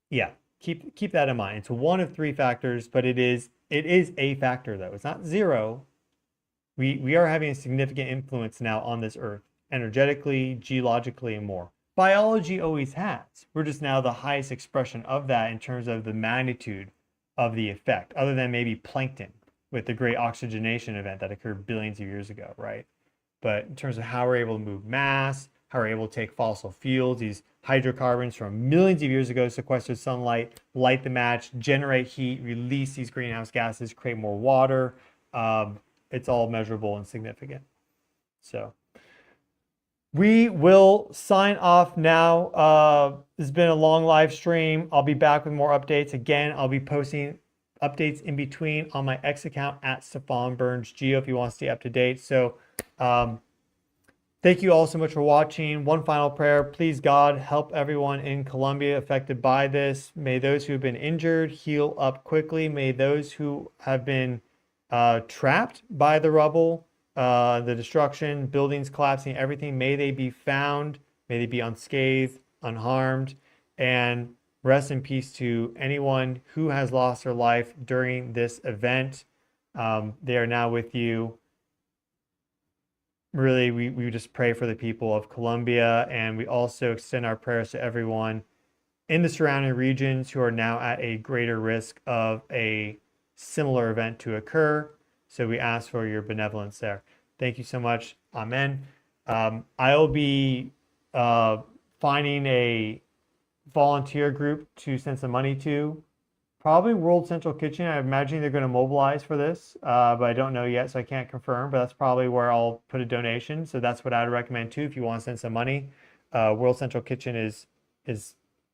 yeah, keep that in mind. It's one of three factors, but it is a factor though. It's not zero. We are having a significant influence now on this Earth, energetically, geologically, and more. Biology always has. We're just now the highest expression of that in terms of the magnitude of the effect, other than maybe plankton with the great oxygenation event that occurred billions of years ago, right? But in terms of how we're able to move mass, how we're able to take fossil fuels, these hydrocarbons from millions of years ago, sequester sunlight, light the match, generate heat, release these greenhouse gases, create more water. It's all measurable and significant. So we will sign off now. This has been a long live stream. I'll be back with more updates. Again, I'll be posting updates in between on my X account at Stefan Burns Geo if you want to stay up to date. So thank you all so much for watching. One final prayer. Please, God, help everyone in Colombia affected by this. May those who have been injured heal up quickly. May those who have been trapped by the rubble the destruction, buildings collapsing, everything. May they be found. May they be unscathed, unharmed, and rest in peace to anyone who has lost their life during this event. They are now with you. Really, we just pray for the people of Colombia, and we also extend our prayers to everyone in the surrounding regions who are now at a greater risk of a similar event to occur. So we ask for your benevolence there. Thank you so much. Amen. I'll be finding a volunteer group to send some money to. Probably World Central Kitchen. I imagine they're going to mobilize for this, but I don't know yet, so I can't confirm. But that's probably where I'll put a donation. So that's what I'd recommend too if you want to send some money. World Central Kitchen is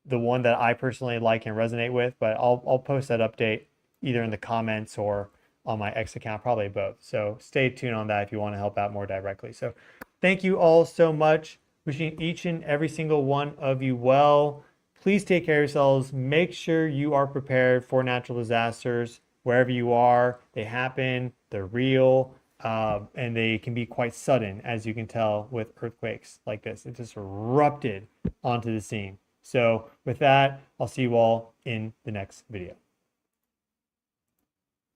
the one that I personally like and resonate with. But I'll post that update either in the comments or on my X account, probably both. So stay tuned on that if you want to help out more directly. So thank you all so much. Wishing each and every single one of you well. Please take care of yourselves. Make sure you are prepared for natural disasters wherever you are. They happen, they're real, and they can be quite sudden, as you can tell with earthquakes like this. It just erupted onto the scene. So with that, I'll see you all in the next video.